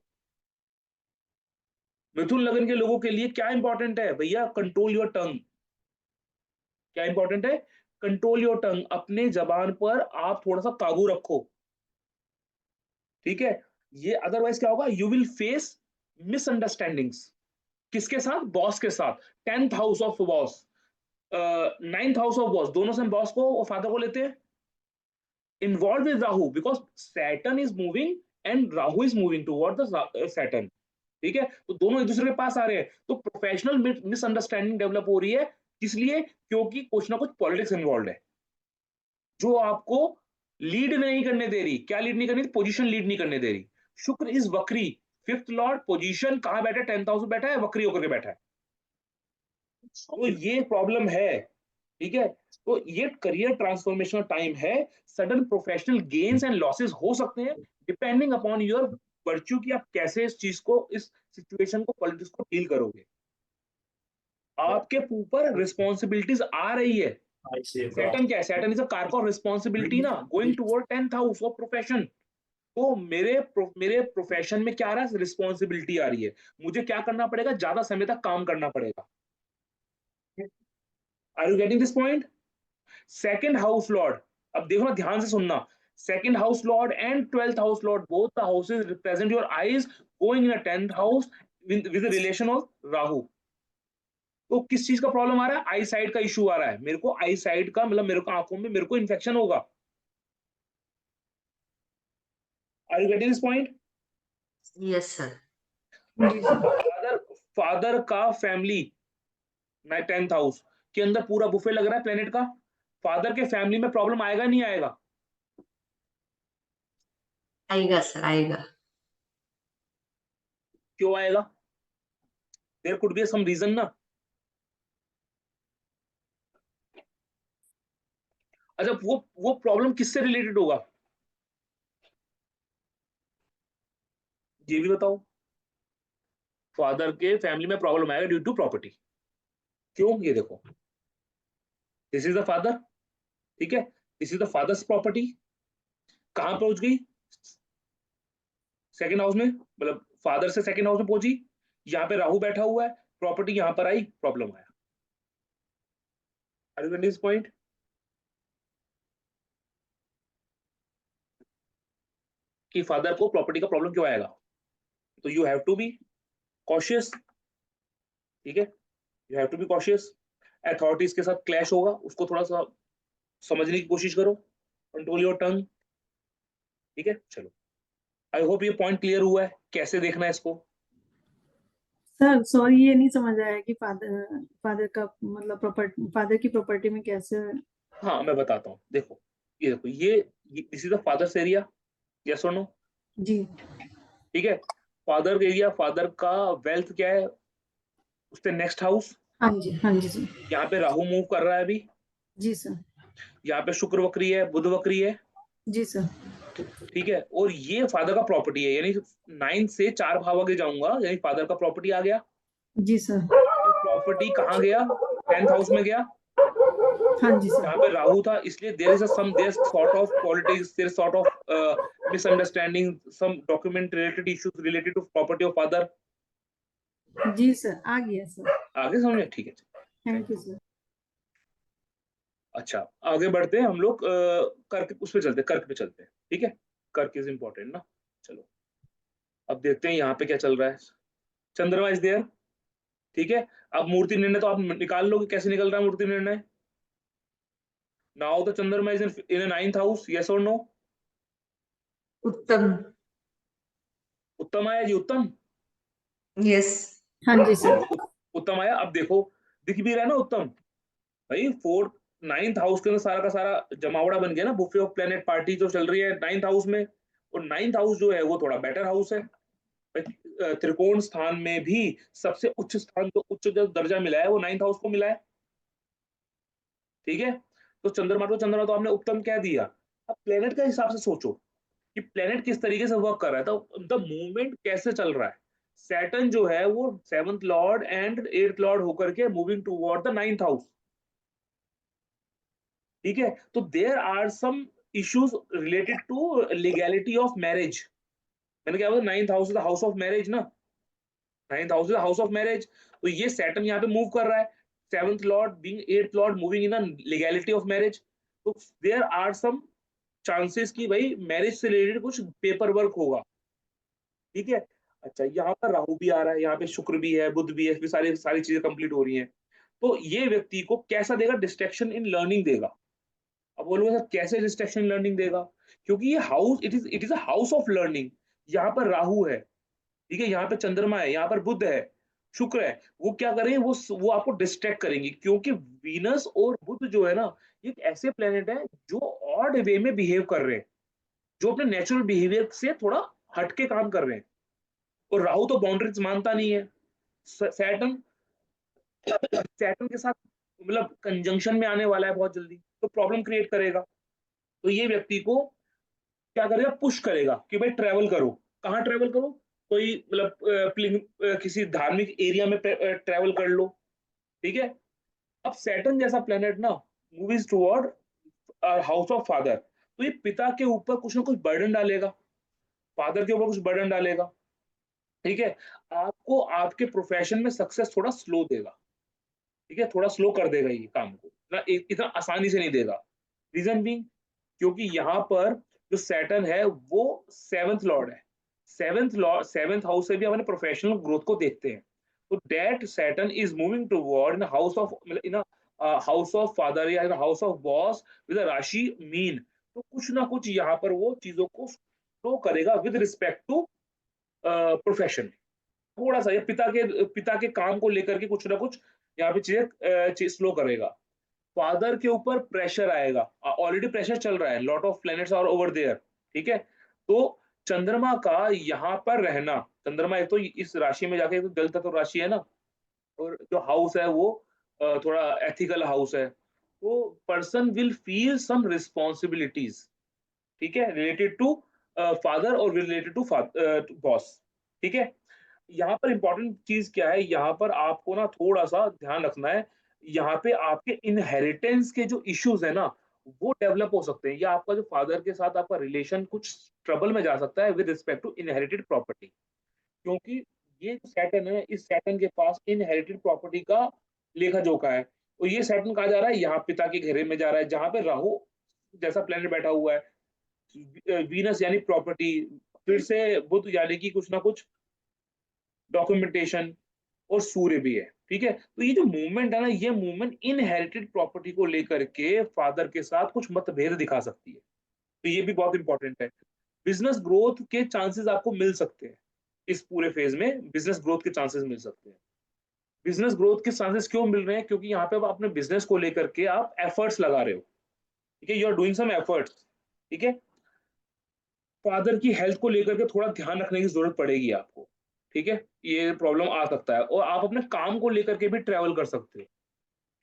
मिथुन लगन के लोगों के लिए क्या इंपॉर्टेंट है भैया, कंट्रोल योर टंग। क्या इंपॉर्टेंट है? कंट्रोल योर टंग, अपने जबान पर आप थोड़ा सा काबू रखो, ठीक है। ये अदरवाइज क्या होगा, यू विल फेस मिसअंडरस्टैंडिंग्स। किसके साथ? बॉस के साथ। 10th house of boss, 9th house of boss, दोनों से हम बॉस को और फादर को लेते हैं। Involve with Rahu because Saturn is moving and Rahu is moving toward the Saturn, ठीक है। तो दोनों एक दूसरे के पास आ रहे हैं, तो प्रोफेशनल मिसअंडरस्टैंडिंग डेवलप हो रही है। इसलिए क्योंकि कुछ ना कुछ पॉलिटिक्स इन्वॉल्व है, जो आपको लीड नहीं करने दे रही। क्या लीड नहीं करने दे? पोजीशन लीड नहीं करने दे रही। शुक्र इज वक्री, 5th लॉर्ड पोजीशन कहां बैठा है? 10th हाउस में बैठा है, वक्री होकर के बैठा है। तो ये प्रॉब्लम है, ठीक है। तो ये करियर ट्रांसफॉर्मेशन टाइम है। Sudden professional gains and losses हो सकते हैं डिपेंडिंग अपॉन योर वर्च्यू, कि आप कैसे इस चीज को, इस सिचुएशन को, पॉलिटिक्स को डील करोगे। आपके ऊपर रिस्पॉन्सिबिलिटीज आ रही है। सैटर्न क्या है? Saturn is a karaka of responsibility ना, going toward 10th house of profession. तो मेरे प्रोफेशन में क्या आ रहा है? रिस्पॉन्सिबिलिटी आ रही है, मुझे क्या करना पड़ेगा? ज्यादा समय तक काम करना पड़ेगा। Are you getting this point? Second house lord, अब देखो ना, ध्यान से सुनना, second house lord and 12th house lord, both the houses represent your eyes going in a 10th house with the relation of Rahu. तो किस चीज का प्रॉब्लम आ रहा है? आई साइड का इशू आ रहा है, मेरे को आई साइड का मतलब मेरे को आंखों में मेरे को इन्फेक्शन होगा। Are you getting this point? Yes, sir. Father father का फैमिली 10th हाउस के अंदर पूरा बुफे लग रहा है प्लेनेट का, फादर के फैमिली में प्रॉब्लम आएगा नहीं आएगा? आएगा सर, आएगा। क्यों आएगा? There could be some reason ना। अच्छा, वो प्रॉब्लम किससे रिलेटेड होगा ये भी बताओ। फादर के फैमिली में प्रॉब्लम आएगा ड्यू टू प्रॉपर्टी। क्यों? ये देखो, दिस इज द फादर, ठीक है, this is the father's property. कहां पहुंच गई? सेकंड हाउस में, मतलब फादर से सेकंड हाउस में पहुंची, यहाँ पे राहु बैठा हुआ है, प्रॉपर्टी यहाँ पर आई, प्रॉब्लम आया। Are you getting this point? कि फादर को प्रॉपर्टी का प्रॉब्लम क्यों आएगा? तो you have to be cautious, ठीक है, you have to be cautious. Authorities के साथ क्लैश होगा, उसको थोड़ा सा समझने की कोशिश करो, कंट्रोल योर टंग, ठीक है। चलो, आई होप ये पॉइंट क्लियर हुआ है, कैसे देखना है इसको। सर सॉरी, ये नहीं समझ आया कि फादर का मतलब प्रॉपर्टी, फादर की प्रॉपर्टी में कैसे। हाँ, मैं बताता हूँ, देखो ये देखो, ये this is the father's area, yes और नो? जी ठीक है, फादर एरिया, फादर का वेल्थ क्या है, उससे नेक्स्ट हाउस। हाँ जी, हाँ जी सर। यहाँ पे राहु मूव कर रहा है अभी, जी सर। यहाँ पे शुक्र वक्री है, बुध वक्री है, जी सर। ठीक है, और ये फादर का प्रॉपर्टी है, यानी 9 से 4 भाव आगे जाऊंगा, यानी फादर का प्रॉपर्टी आ गया। जी सर। प्रॉपर्टी कहाँ गया? 10th हाउस में गया, हाँ जी सर। यहाँ पे राहु था, इसलिए there is some there sort of politics, there sort of misunderstanding, some document related issues related to property of father. जी सर, आ गया सर। आगे समझ में? ठीक है। Thank you sir. अच्छा, आगे बढ़ते हैं हम लोग, कर्क उस पे चलते हैं, कर्क पे चलते हैं, ठीक है, कर्क इज इंपॉर्टेंट ना। चलो, अब देखते हैं यहाँ पे क्या चल रहा है। चंद्रमा इज देयर, ठीक है। अब मूर्ति निर्णय तो आप निकाल लोगे, कैसे निकल रहा है मूर्ति निर्णय। नाउ द चंद्रमा is in 9th house, yes और नो? उत्तम। उत्तम आया जी, उत्तम। यस। हाँ जी सर। उत्तम आया। अब देखो, दिख भी रहा है ना उत्तम, भाई 4th 9th हाउस के अंदर सारा का सारा जमावड़ा बन गया ना, बुफे ऑफ प्लेनेट पार्टी जो चल रही है 9th हाउस में। और 9th हाउस जो है वो थोड़ा बेटर हाउस है, त्रिकोण स्थान में भी सबसे उच्च स्थान, तो उच्च जो दर्जा मिला है वो 9th हाउस को मिला है, ठीक है। तो चंद्रमा तो आपने उत्तम कह दिया। अब प्लेनेट का हिसाब से सोचो कि प्लेनेट किस तरीके से वर्क कर रहा है, तो द मूवमेंट कैसे चल रहा है। सैटर्न जो है वो 7th Lord and 8th Lord होकर के moving toward the 9th house, ठीक है। तो there are some issues related to legality of marriage. मैंने क्या बोला, 9th house is the house of marriage ना, 9th house is the house of marriage. तो ये सैटर्न यहाँ पे मूव कर रहा है, 7th Lord being 8th Lord moving in legality of marriage. तो देयर आर सम चांसेस कि भाई मैरिज से रिलेटेड कुछ पेपर वर्क होगा, ठीक है। अच्छा, यहाँ पर राहु भी आ रहा है, यहाँ पे शुक्र भी है, बुध भी है, इसमें सारी सारी चीजें कंप्लीट हो रही हैं। तो ये व्यक्ति को कैसा देगा? डिस्ट्रैक्शन इन लर्निंग देगा। अब बोलोगे सर कैसे डिस्ट्रैक्शन लर्निंग देगा? क्योंकि ये house it is a house of learning. यहाँ पर राहु है, ठीक है, यहाँ पे चंद्रमा है, यहाँ पर बुध है, शुक्र है। वो क्या करेंगे, वो आपको डिस्ट्रैक्ट करेंगे, क्योंकि वीनस और बुध जो है ना, ये एक ऐसे प्लेनेट है जो ऑड वे में बिहेव कर रहे हैं, जो अपने नेचुरल बिहेवियर से थोड़ा हटके काम कर रहे हैं। और राहु तो बाउंड्रीज मानता नहीं है। सैटर्न सैटर्न के साथ मतलब कंजंक्शन में आने वाला है बहुत जल्दी, तो प्रॉब्लम क्रिएट करेगा। तो ये व्यक्ति को क्या करेगा, पुश करेगा कि भाई ट्रैवल करो। कहाँ ट्रैवल करो? कोई मतलब किसी धार्मिक एरिया में ट्रैवल कर लो, ठीक है। अब सैटर्न जैसा प्लेनेट ना movies toward house of father, तो ये पिता के ऊपर कुछ ना कुछ बर्डन डालेगा, फादर के ऊपर कुछ बर्डन डालेगा, ठीक है। आपको आपके प्रोफेशन में सक्सेस थोड़ा स्लो देगा, ठीक है, थोड़ा स्लो कर देगा ये काम को, ना इतना आसानी से नहीं देगा। रीजन बीइंग, क्योंकि यहाँ पर जो सैटर्न है वो 7th लॉर्ड है। 7th हाउस से भी अपने प्रोफेशनल ग्रोथ को देखते हैं। तो that Saturn is moving toward in house of, मतलब इन हाउस ऑफ फादर या इन हाउस ऑफ बॉस विद राशि मीन, तो कुछ ना कुछ यहाँ पर वो चीजों को फ्लो करेगा विद रिस्पेक्ट टू प्रोफेशन। थोड़ा सा ये पिता के काम को लेकर के कुछ ना कुछ यहाँ पे चीजें स्लो करेगा। फादर के ऊपर प्रेशर आएगा, ऑलरेडी प्रेशर चल रहा है, lot of planets are over there, ठीक है। तो चंद्रमा का यहाँ पर रहना, चंद्रमा एक तो इस राशि में जाके, तो जल तत्व राशि है ना, और जो हाउस है वो थोड़ा एथिकल हाउस है, तो person will feel some responsibilities, ठीक है, रिलेटेड टू फादर और रिलेटेड टू बॉस, ठीक है। यहाँ पर इंपॉर्टेंट चीज क्या है, यहाँ पर आपको ना थोड़ा सा ध्यान रखना है, यहाँ पे आपके इनहेरिटेंस के जो इश्यूज है ना वो डेवलप हो सकते हैं, या आपका जो फादर के साथ आपका रिलेशन कुछ ट्रबल में जा सकता है with respect to inherited property, क्योंकि ये जो सैटर्न है, इस सैटर्न के पास इनहेरिटेड प्रॉपर्टी का लेखा जोखा है, और ये सैटर्न कहा जा रहा है यहाँ पिता के घेरे में जा रहा है, जहां पे राहु जैसा प्लेनेट बैठा हुआ है, वीनस यानी प्रॉपर्टी, फिर से बुध यानी कि कुछ ना कुछ डॉक्यूमेंटेशन, और सूर्य भी है, ठीक है। तो ये जो मूवमेंट है ना, ये मूवमेंट इनहेरिटेड प्रॉपर्टी को लेकर के फादर के साथ कुछ मतभेद दिखा सकती है, तो ये भी बहुत इंपॉर्टेंट है। बिजनेस ग्रोथ के चांसेस आपको मिल सकते हैं, इस पूरे फेज में बिजनेस ग्रोथ के चांसेस मिल सकते हैं। बिजनेस ग्रोथ के चांसेस क्यों मिल रहे हैं, क्योंकि यहाँ पे आप अपने बिजनेस को लेकर के आप एफर्ट्स लगा रहे हो, ठीक है, you are doing some efforts, ठीक है। फादर की हेल्थ को लेकर के थोड़ा ध्यान रखने की जरूरत पड़ेगी आपको, ठीक है, ये प्रॉब्लम आ सकता है, और आप अपने काम को लेकर के भी ट्रेवल कर सकते हो,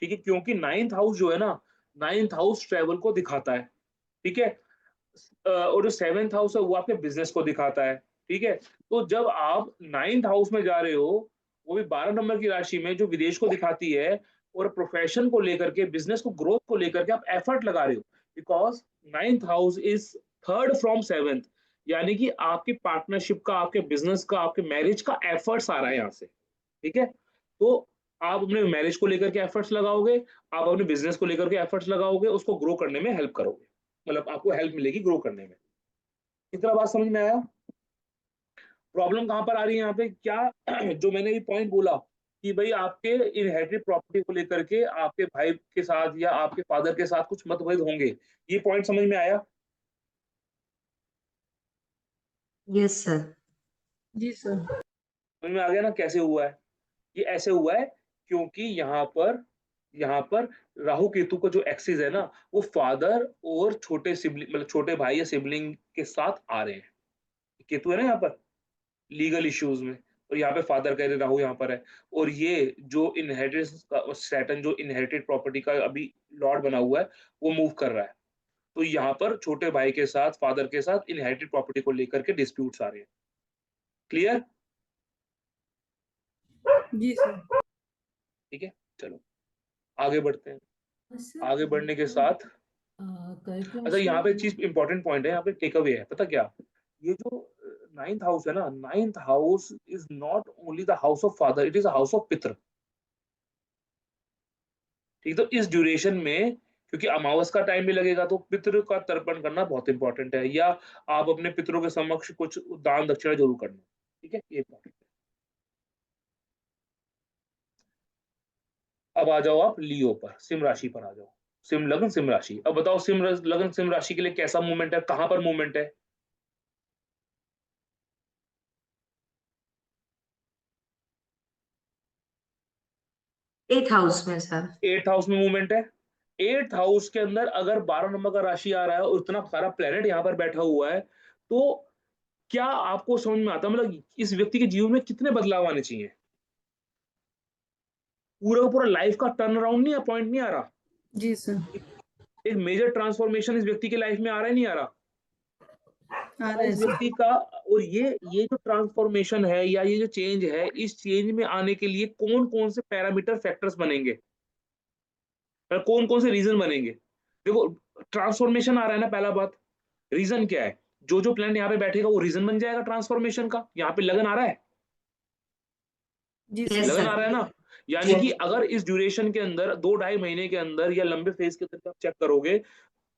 ठीक है, क्योंकि नाइन्थ हाउस जो है ना, नाइन्थ हाउस ट्रेवल को दिखाता है, ठीक है, और जो सेवेंथ हाउस है वो आपके बिजनेस को दिखाता है, ठीक है। तो जब आप नाइन्थ हाउस में जा रहे हो, वो भी 12 नंबर की राशि में, जो विदेश को दिखाती है, और प्रोफेशन को लेकर के, बिजनेस को ग्रोथ को लेकर के आप एफर्ट लगा रहे हो, because ninth house is third from seventh, यानी कि आपकी पार्टनरशिप का, आपके बिजनेस का, आपके मैरिज का एफर्ट्स आ रहा है यहाँ से, ठीक है। तो आप अपने मैरिज को लेकर के एफर्ट्स लगाओगे, आप अपने बिजनेस को लेकर के एफर्ट्स लगाओगे, उसको ग्रो करने में हेल्प करोगे, मतलब आपको हेल्प मिलेगी ग्रो करने में। इतना बात समझ में आया? प्रॉब्लम कहां पर आ रही है यहाँ पे, क्या जो मैंने ये पॉइंट बोला कि भाई आपके इनहेरिटेड प्रॉपर्टी को लेकर के आपके भाई के साथ या आपके फादर के साथ कुछ मतभेद होंगे, ये पॉइंट समझ में आया? Yes sir. जी सर। समझ में आ गया ना कैसे हुआ है? ये ऐसे हुआ है क्योंकि यहाँ पर राहु केतु का जो एक्सिस है ना, वो फादर और छोटे सिबलिंग, मतलब छोटे भाई या सिबलिंग के साथ आ रहे हैं। केतु है ना यहाँ पर लीगल इश्यूज में, और यहाँ पे फादर कह रहे राहु यहाँ पर है, और ये जो इनहेरिटेंस का सैटर्न, जो इनहेरिटेड प्रॉपर्टी का अभी लॉर्ड बना हुआ है, वो मूव कर रहा है, तो यहाँ पर छोटे भाई के साथ, फादर के साथ इनहेरिटेड प्रॉपर्टी को लेकर के डिस्प्यूट्स आ रहे हैं। क्लियर? जी सर। ठीक है, चलो आगे बढ़ते हैं। आगे बढ़ने के साथ अच्छा, यहाँ पे चीज इंपॉर्टेंट पॉइंट है, यहाँ पे टेक अवे है, पता क्या, ये जो नाइन्थ हाउस है ना, ninth house is not only the house of father, it is house of पितृ, ठीक। तो इस ड्यूरेशन में, क्योंकि अमावस का टाइम भी लगेगा, तो पितृ का तर्पण करना बहुत इंपॉर्टेंट है, या आप अपने पितरों के समक्ष कुछ दान दक्षिणा जरूर करना, ठीक है, ये इंपॉर्टेंट है। अब आ जाओ आप लियो पर, सिंह राशि पर आ जाओ, सिंह लग्न सिंह राशि। अब बताओ सिंह लग्न सिंह राशि के लिए कैसा मूवमेंट है, कहां पर मूवमेंट है? 8th हाउस में सर। 8th हाउस में मूवमेंट है। 8th हाउस के अंदर अगर 12 नंबर का राशि आ रहा है और इतना सारा प्लेनेट यहाँ पर बैठा हुआ है, तो क्या आपको समझ में आता है, मतलब इस व्यक्ति के जीवन में कितने बदलाव आने चाहिए? पूरा का पूरा लाइफ का टर्न अराउंड नहीं, पॉइंट नहीं आ रहा? जी सर। एक मेजर ट्रांसफॉर्मेशन इस व्यक्ति की लाइफ में आ रहा है, नहीं आ रहा? आ रहा है इस सर। व्यक्ति का, और ये जो ट्रांसफॉर्मेशन है या ये जो चेंज है, इस चेंज में आने के लिए कौन कौन से पैरामीटर फैक्टर्स बनेंगे, कौन कौन से रीजन बनेंगे? देखो, ट्रांसफॉर्मेशन आ रहा है ना, पहला बात, रीजन क्या है? जो जो प्लान यहाँ पे बैठेगा वो रीजन बन जाएगा ट्रांसफॉर्मेशन का। यहाँ पे लगन आ रहा है, जी Yes, सर। लगन sir. आ रहा है ना, यानी कि Yes. अगर इस ड्यूरेशन के अंदर 2-2.5 महीने के अंदर या लंबे फेज के अंदर आप चेक करोगे,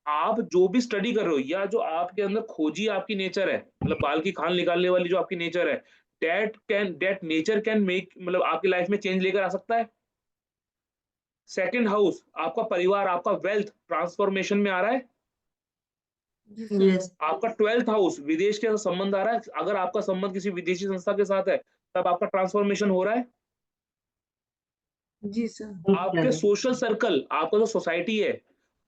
आप जो भी स्टडी कर रहे हो, या जो आपके अंदर खोजी आपकी नेचर है, मतलब बाल की खाल निकालने वाली जो आपकी नेचर है, that nature can make, मतलब आपकी लाइफ में चेंज लेकर आ सकता है। सेकंड हाउस आपका परिवार, आपका वेल्थ ट्रांसफॉर्मेशन में आ रहा है। Yes. आपका 12th हाउस विदेश के साथ संबंध आ रहा है, अगर आपका संबंध किसी विदेशी संस्था के साथ है तब आपका ट्रांसफॉर्मेशन हो रहा है। जी सर। आपके सोशल सर्कल, आपका जो सोसाइटी है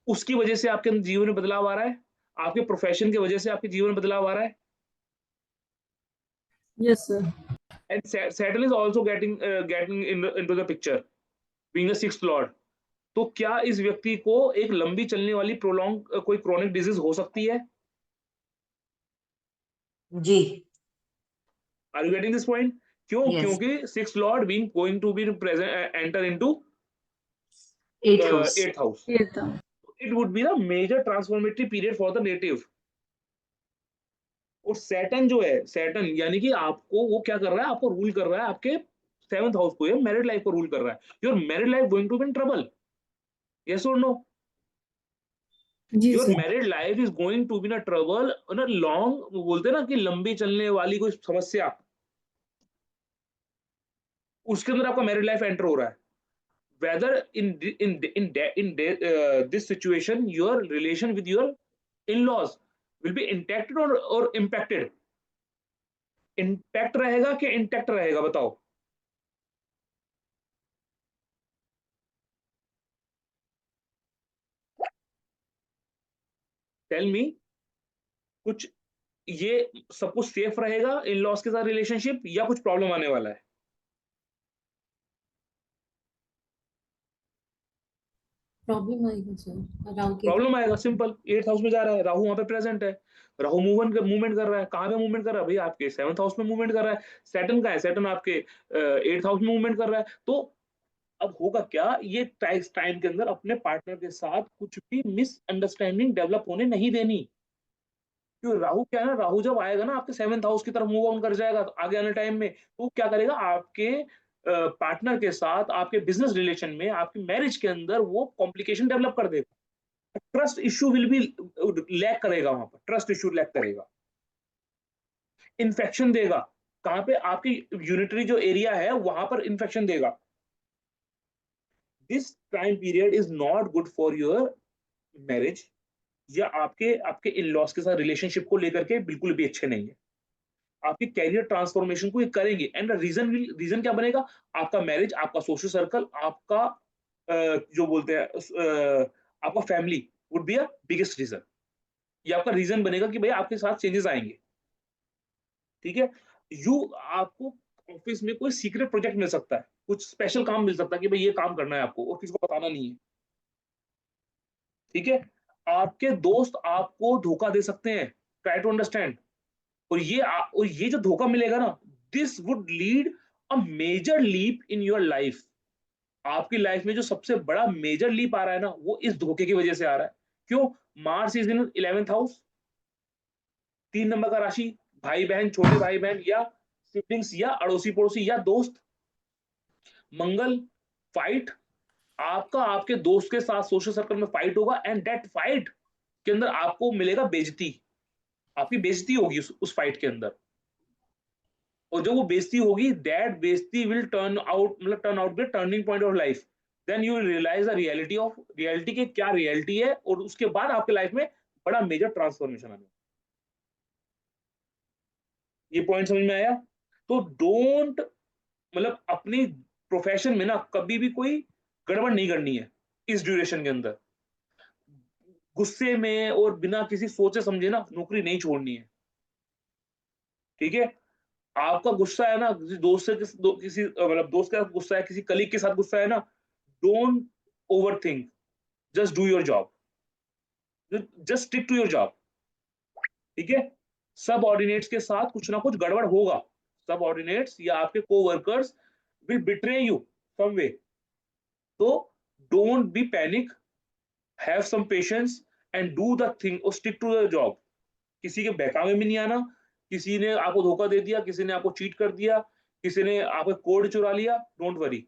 उसकी वजह से आपके जीवन में बदलाव आ रहा है, आपके प्रोफेशन की वजह से आपके जीवन में बदलाव आ रहा है। Yes sir. And Saturn is also getting into the picture, being a sixth lord. तो क्या इस व्यक्ति को एक लंबी चलने वाली प्रोलॉन्ग कोई क्रोनिक डिजीज हो सकती है? जी। Are you getting this point? क्यों? Yes. क्योंकि sixth lord being going to be present enter into 8th house. 8th house. ये था। It would be a major transformative period for the native. और Saturn जो है, सैटर्न यानी कि आपको वो क्या कर रहा है, आपको रूल कर रहा है आपके 7th हाउस को, ये मैरिड लाइफ को रूल कर रहा है। Your married life going to be in trouble, yes और नो? जी your sir. Married life is going to be in trouble, long, बोलते हैं ना कि लंबी चलने वाली कोई समस्या, उसके अंदर आपका मैरिड लाइफ एंटर हो रहा है। Whether in this situation your relation with your in-laws will be intact or impacted? Intact रहेगा कि इंटैक्ट रहेगा, बताओ? Tell me. कुछ ये सब कुछ सेफ रहेगा इन लॉस के साथ रिलेशनशिप, या कुछ प्रॉब्लम आने वाला है? प्रॉब्लम आएगा सर राहु के। प्रॉब्लम आएगा, सिंपल। 8th हाउस में जा रहा है राहु, वहां पे प्रेजेंट है, राहु मूवमेंट कर रहा है। कहां पे मूवमेंट कर रहा है भाई? आपके 7th हाउस में मूवमेंट कर रहा है। सैटर्न का है, सैटर्न आपके 8th हाउस में मूवमेंट कर रहा है। तो अब होगा क्या, ये टाइम के अंदर अपने पार्टनर के साथ कुछ भी मिसअंडरस्टैंडिंग डेवलप होने नहीं देनी। क्यों? राहु क्या है ना, राहु जब आएगा ना आपके 7th हाउस की तरफ मूव ऑन कर जाएगा तो आगे आने टाइम में, तो क्या करेगा, आपके पार्टनर के साथ, आपके बिजनेस रिलेशन में, आपकी मैरिज के अंदर वो कॉम्प्लिकेशन डेवलप कर देगा। Trust issue will be lack करेगा, वहां पर ट्रस्ट इश्यू लैक करेगा, इन्फेक्शन देगा। कहां पे? आपकी यूनिटरी जो एरिया है वहां पर इन्फेक्शन देगा। This time period is not good for your marriage, या आपके आपके इन लॉस के साथ रिलेशनशिप को लेकर के बिल्कुल भी अच्छे नहीं है। आपकी कैरियर ट्रांसफॉर्मेशन को ये करेंगे, एंड रीजन क्या बनेगा? आपका मैरिज, आपका सोशल सर्कल, आपका जो बोलते हैं आपका family would be a biggest reason. ये आपका रीजन बनेगा कि भाई आपके साथ चेंजेस आएंगे। ठीक है? आपको ऑफिस में कोई सीक्रेट प्रोजेक्ट मिल सकता है, कुछ स्पेशल काम मिल सकता है कि भाई ये काम करना है आपको और किसी को बताना नहीं है। ठीक है? आपके दोस्त आपको धोखा दे सकते हैं, ट्राई टू अंडरस्टैंड। और ये जो धोखा मिलेगा ना, this would lead a major leap in your life. आपकी लाइफ में जो सबसे बड़ा मेजर लीप आ रहा है ना, वो इस धोखे की वजह से आ रहा है। क्यों? Mars is in 11th house, 3 number का राशि, भाई बहन, छोटे भाई बहन, या सिबलिंग्स, या अड़ोसी पड़ोसी, या दोस्त। मंगल, फाइट, आपका आपके दोस्त के साथ सोशल सर्कल में फाइट होगा, एंड दैट फाइट के अंदर आपको मिलेगा बेइज्जती, आपकी बेइज्जती होगी उस फाइट के अंदर। और जो वो बेइज्जती होगी, दैट बेइज्जती will turn out the turning point of life. Then you will realize the reality के क्या रियलिटी है, और उसके बाद आपके लाइफ में बड़ा मेजर ट्रांसफॉर्मेशन आने। ये पॉइंट समझ में आया? तो डोंट, अपनी प्रोफेशन में ना कभी भी कोई गड़बड़ नहीं करनी है इस ड्यूरेशन के अंदर। गुस्से में और बिना किसी सोचे समझे ना नौकरी नहीं छोड़नी है। ठीक है? आपका गुस्सा है ना, किसी दोस्त से किसी दोस्त के साथ गुस्सा है, किसी कलीग के साथ गुस्सा है ना, don't over think, just do your job, just stick to your job. ठीक है? सब ऑर्डिनेट्स के साथ कुछ ना कुछ गड़बड़ होगा। सब ऑर्डिनेट्स या आपके coworkers will betray you some way. तो don't be panic, have some patience and do the thing, और स्टिक टू द जॉब। किसी के बहकावे में नहीं आना। किसी ने आपको धोखा दे दिया, किसी ने आपको चीट कर दिया, किसी ने आपका कोड चुरा लिया, don't worry,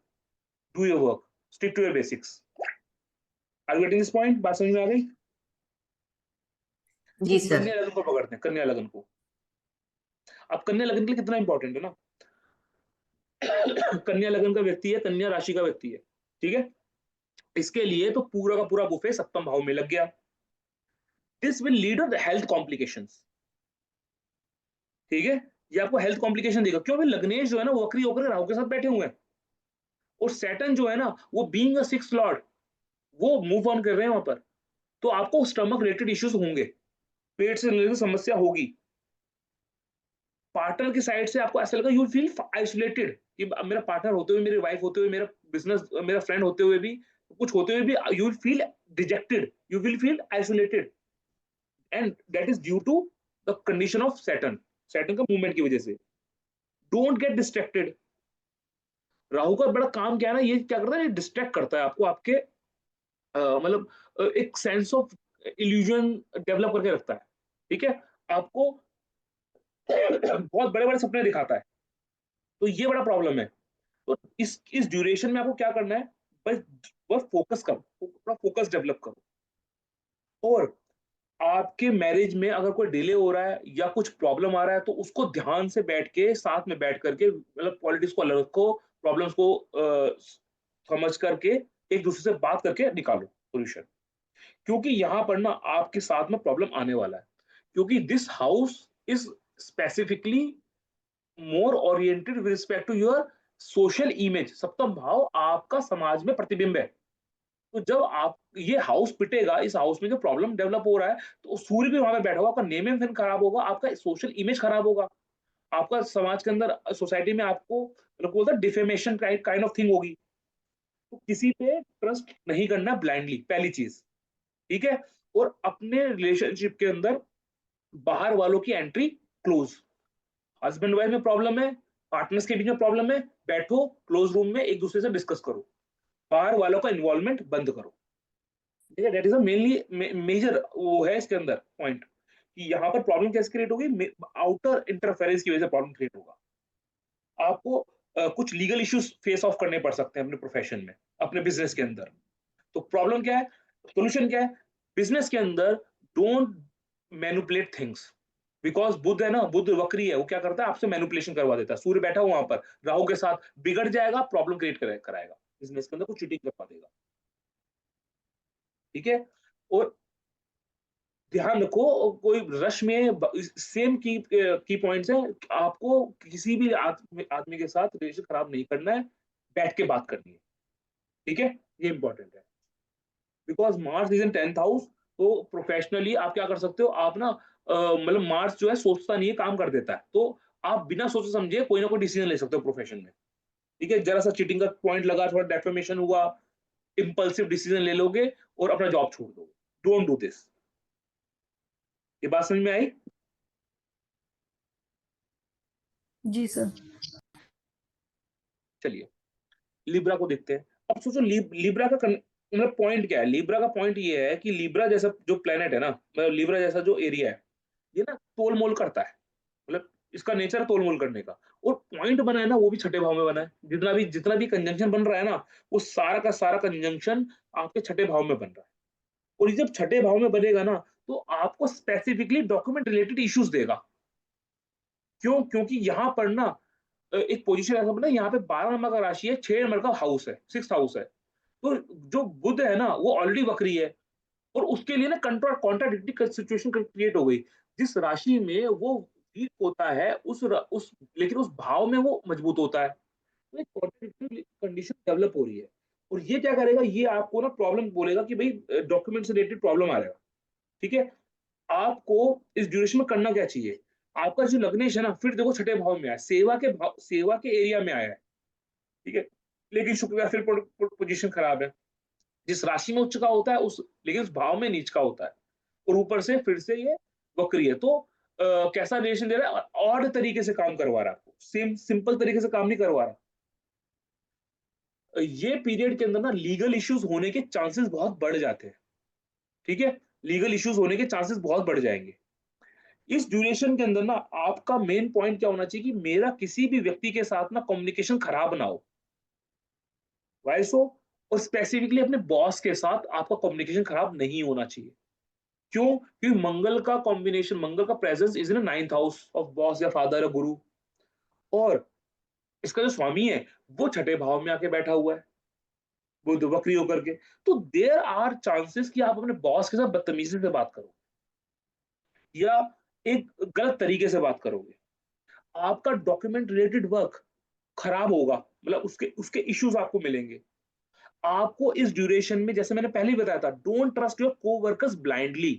do your work, stick to your basics. Are you getting this point? बात समझ में आ गई? जी सर। कन्या लगन को पकड़ते हैं, कन्या लगन को। अब कन्या लगन के लिए कितना इंपॉर्टेंट है ना, कन्या लगन का व्यक्ति है, कन्या राशि का व्यक्ति है, ठीक है, इसके लिए तो पूरा का पूरा बुफे सप्तम भाव में लग गया। This will lead to health complications, ठीक है, ये आपको हेल्थ कॉम्प्लिकेशन देगा। क्यों? भाई लग्नेश जो है ना वो वक्री होकर राहु के साथ बैठे हुए हैं, और सैटर्न जो है ना वो बीइंग अ सिक्स्थ लॉर्ड वो मूव ऑन कर रहे हैं वहां पर, तो आपको स्टमक रिलेटेड इश्यूज होंगे, पेट से रिलेटेड समस्या होगी। पार्टनर की साइड से आपको ऐसा लगा यू फील आइसोलेटेड, कि मेरा पार्टनर होते हुए, मेरी वाइफ होते हुए, मेरा बिजनेस, मेरा फ्रेंड होते हुए भी, कुछ होते हुए भी you will feel dejected, you will feel isolated, and that is due to the condition of Saturn, Saturn का मूवमेंट की वजह से। Don't get distracted. राहु का बड़ा काम क्या है ना, ये क्या करता है, ये डिस्ट्रैक्ट करता है आपको, आपके मतलब एक सेंस ऑफ इल्यूजन डेवलप करके रखता है, ठीक है, आपको बहुत बड़े बड़े सपने दिखाता है, तो ये बड़ा प्रॉब्लम है। तो इस ड्यूरेशन में आपको क्या करना है, बस बस फोकस करो, अपना फोकस डेवलप करो, और आपके मैरिज में अगर कोई डिले हो रहा है या कुछ प्रॉब्लम आ रहा है तो उसको ध्यान से बैठ के, साथ में बैठ करके, मतलब पॉलिटिक्स को अलग रखो, प्रॉब्लम्स को समझ करके एक दूसरे से बात करके निकालो सोल्यूशन, क्योंकि यहां पर ना आपके साथ में प्रॉब्लम आने वाला है, क्योंकि this house is specifically more oriented with respect to your social image. सप्तम भाव आपका समाज में प्रतिबिंब है, तो जब आप ये हाउस पिटेगा, इस हाउस में जो प्रॉब्लम डेवलप हो रहा है, तो सूर्य भी वहां पे बैठा होगा, आपका नेम एंड फेम खराब होगा, आपका सोशल इमेज खराब होगा, आपका समाज के अंदर, सोसाइटी में आपको बोलता है डिफेमेशन काइंड ऑफ थिंग होगी। तो किसी पे ट्रस्ट नहीं करना ब्लाइंडली, पहली चीज, ठीक है, और अपने रिलेशनशिप के अंदर बाहर वालों की एंट्री क्लोज। हस्बैंड वाइफ में प्रॉब्लम है, पार्टनर्स के बीच में प्रॉब्लम है, बैठो क्लोज रूम में एक दूसरे से डिस्कस करो, बाहर वालों का इन्वॉल्वमेंट बंद करो, ठीक है, that is a mainly major वो है इसके अंदर पॉइंट, कि यहाँ पर प्रॉब्लम कैसे क्रिएट होगी, आउटर इंटरफेरेंस की वजह से प्रॉब्लम क्रिएट होगा। आपको कुछ लीगल इश्यूज फेस ऑफ करने पड़ सकते हैं अपने प्रोफेशन में, अपने बिजनेस के अंदर। तो प्रॉब्लम क्या है, सोल्यूशन क्या है, बिजनेस के अंदर डोंट मैनिपुलेट थिंग्स, बिकॉज बुध है ना, बुध वक्री है, वो क्या करता है, आपसे मैनिपुलेशन करवा देता है। सूर्य बैठा हुआ वहां पर राहु के साथ, बिगड़ जाएगा, प्रॉब्लम क्रिएट कराएगा बिजनेस के अंदर, कुछ चीटिंग करवा देगा, ठीक है। और ध्यान रखो, कोई रश में सेम की पॉइंट्स है, आपको किसी भी आदमी के साथ रिलेशन खराब नहीं करना है, बैठ के बात करनी है, ठीक है, ये इंपॉर्टेंट है। Because Mars is in 10th house, तो प्रोफेशनली आप क्या कर सकते हो, आप ना मतलब मार्स जो है सोचता नहीं है, काम कर देता है, तो आप बिना सोचे समझे कोई ना कोई डिसीजन ले सकते हो प्रोफेशन में, ठीक है, जरा सा चीटिंग का पॉइंट लगा, थोड़ा डेफेमेशन हुआ, इंपल्सिव डिसीजन ले लोगे और अपना जॉब छोड़ दोगे। Don't do this. ये बात समझ में आई? जी सर। चलिए लिब्रा को देखते हैं। अब सोचो लिब्रा का मतलब पॉइंट क्या है, लिब्रा का पॉइंट ये है कि लिब्रा जैसा जो प्लेनेट है ना, मतलब लिब्रा जैसा जो एरिया है, ये ना तोल मोल करता है, मतलब इसका नेचर है तोल मोल करने का, और पॉइंट बना है ना वो भी छठे भाव में बना है, जितना भी कंजंक्शन बन रहा है ना, वो सारा का सारा कंजंक्शन आपके छठे भाव में बन रहा है, और ये जब छठे भाव में बनेगा ना, तो आपको स्पेसिफिकली डॉक्यूमेंट रिलेटेड इश्यूज देगा। क्यों? क्योंकि यहाँ पर ना एक पोजीशन ऐसा बना, यहाँ पे 12 नंबर का राशि है, 6 नंबर का हाउस है, 6th हाउस है, तो जो बुध है ना वो ऑलरेडी वक्री है, और उसके लिए ना कॉन्ट्राडिक्टरी सिचुएशन क्रिएट हो गई। जिस राशि में वो वीक होता है, लेकिन उस भाव में वो मजबूत होता है, तो एक कॉन्ट्राडिक्टरी कंडीशन डेवलप हो रही है, और ये क्या करेगा, ये आपको ना प्रॉब्लम बोलेगा कि भाई डॉक्यूमेंट से रिलेटेड प्रॉब्लम आ रहा है, ठीक है। आपको इस ड्यूरेशन में करना क्या चाहिए, आपका जो लग्नेश है ना, फिर देखो छठे भाव में आया, सेवा के एरिया में आया है, ठीक है, लेकिन शुक्र का फिर पोजीशन खराब है, जिस राशि में उच्च का होता है उस, लेकिन उस भाव में नीच का होता है, और ऊपर से फिर से ये वक्री है, तो कैसा रिलेशन दे रहा है, ऑड तरीके से काम करवा रहा है आपको, सिंपल तरीके से काम नहीं करवा रहा। ये पीरियड के अंदर ना लीगल इश्यूज होने के चांसेस बहुत बढ़ जाते हैं, ठीक है, लीगल इश्यूज होने के चांसेस बहुत बढ़ जाएंगे इस ड्यूरेशन के अंदर ना। आपका मेन पॉइंट क्या होना चाहिए कि मेरा किसी भी व्यक्ति के साथ ना कम्युनिकेशन खराब ना हो, वाइसो, और स्पेसिफिकली अपने बॉस के साथ आपका कम्युनिकेशन खराब नहीं होना चाहिए। क्यों? क्योंकि मंगल का कॉम्बिनेशन, मंगल का presence is in 9th house of boss या फादर या गुरु, और इसका जो स्वामी है वो छठे भाव में आके बैठा हुआ है, बुध वक्री होकर के। तो देयर आर चांसेस कि आप अपने बॉस के साथ बदतमीजी से बात करो या एक गलत तरीके से बात करोगे, आपका डॉक्यूमेंट रिलेटेड वर्क खराब होगा, मतलब उसके उसके इश्यूज आपको मिलेंगे। आपको इस ड्यूरेशन में, जैसे मैंने पहले ही बताया था, don't trust your coworkers blindly.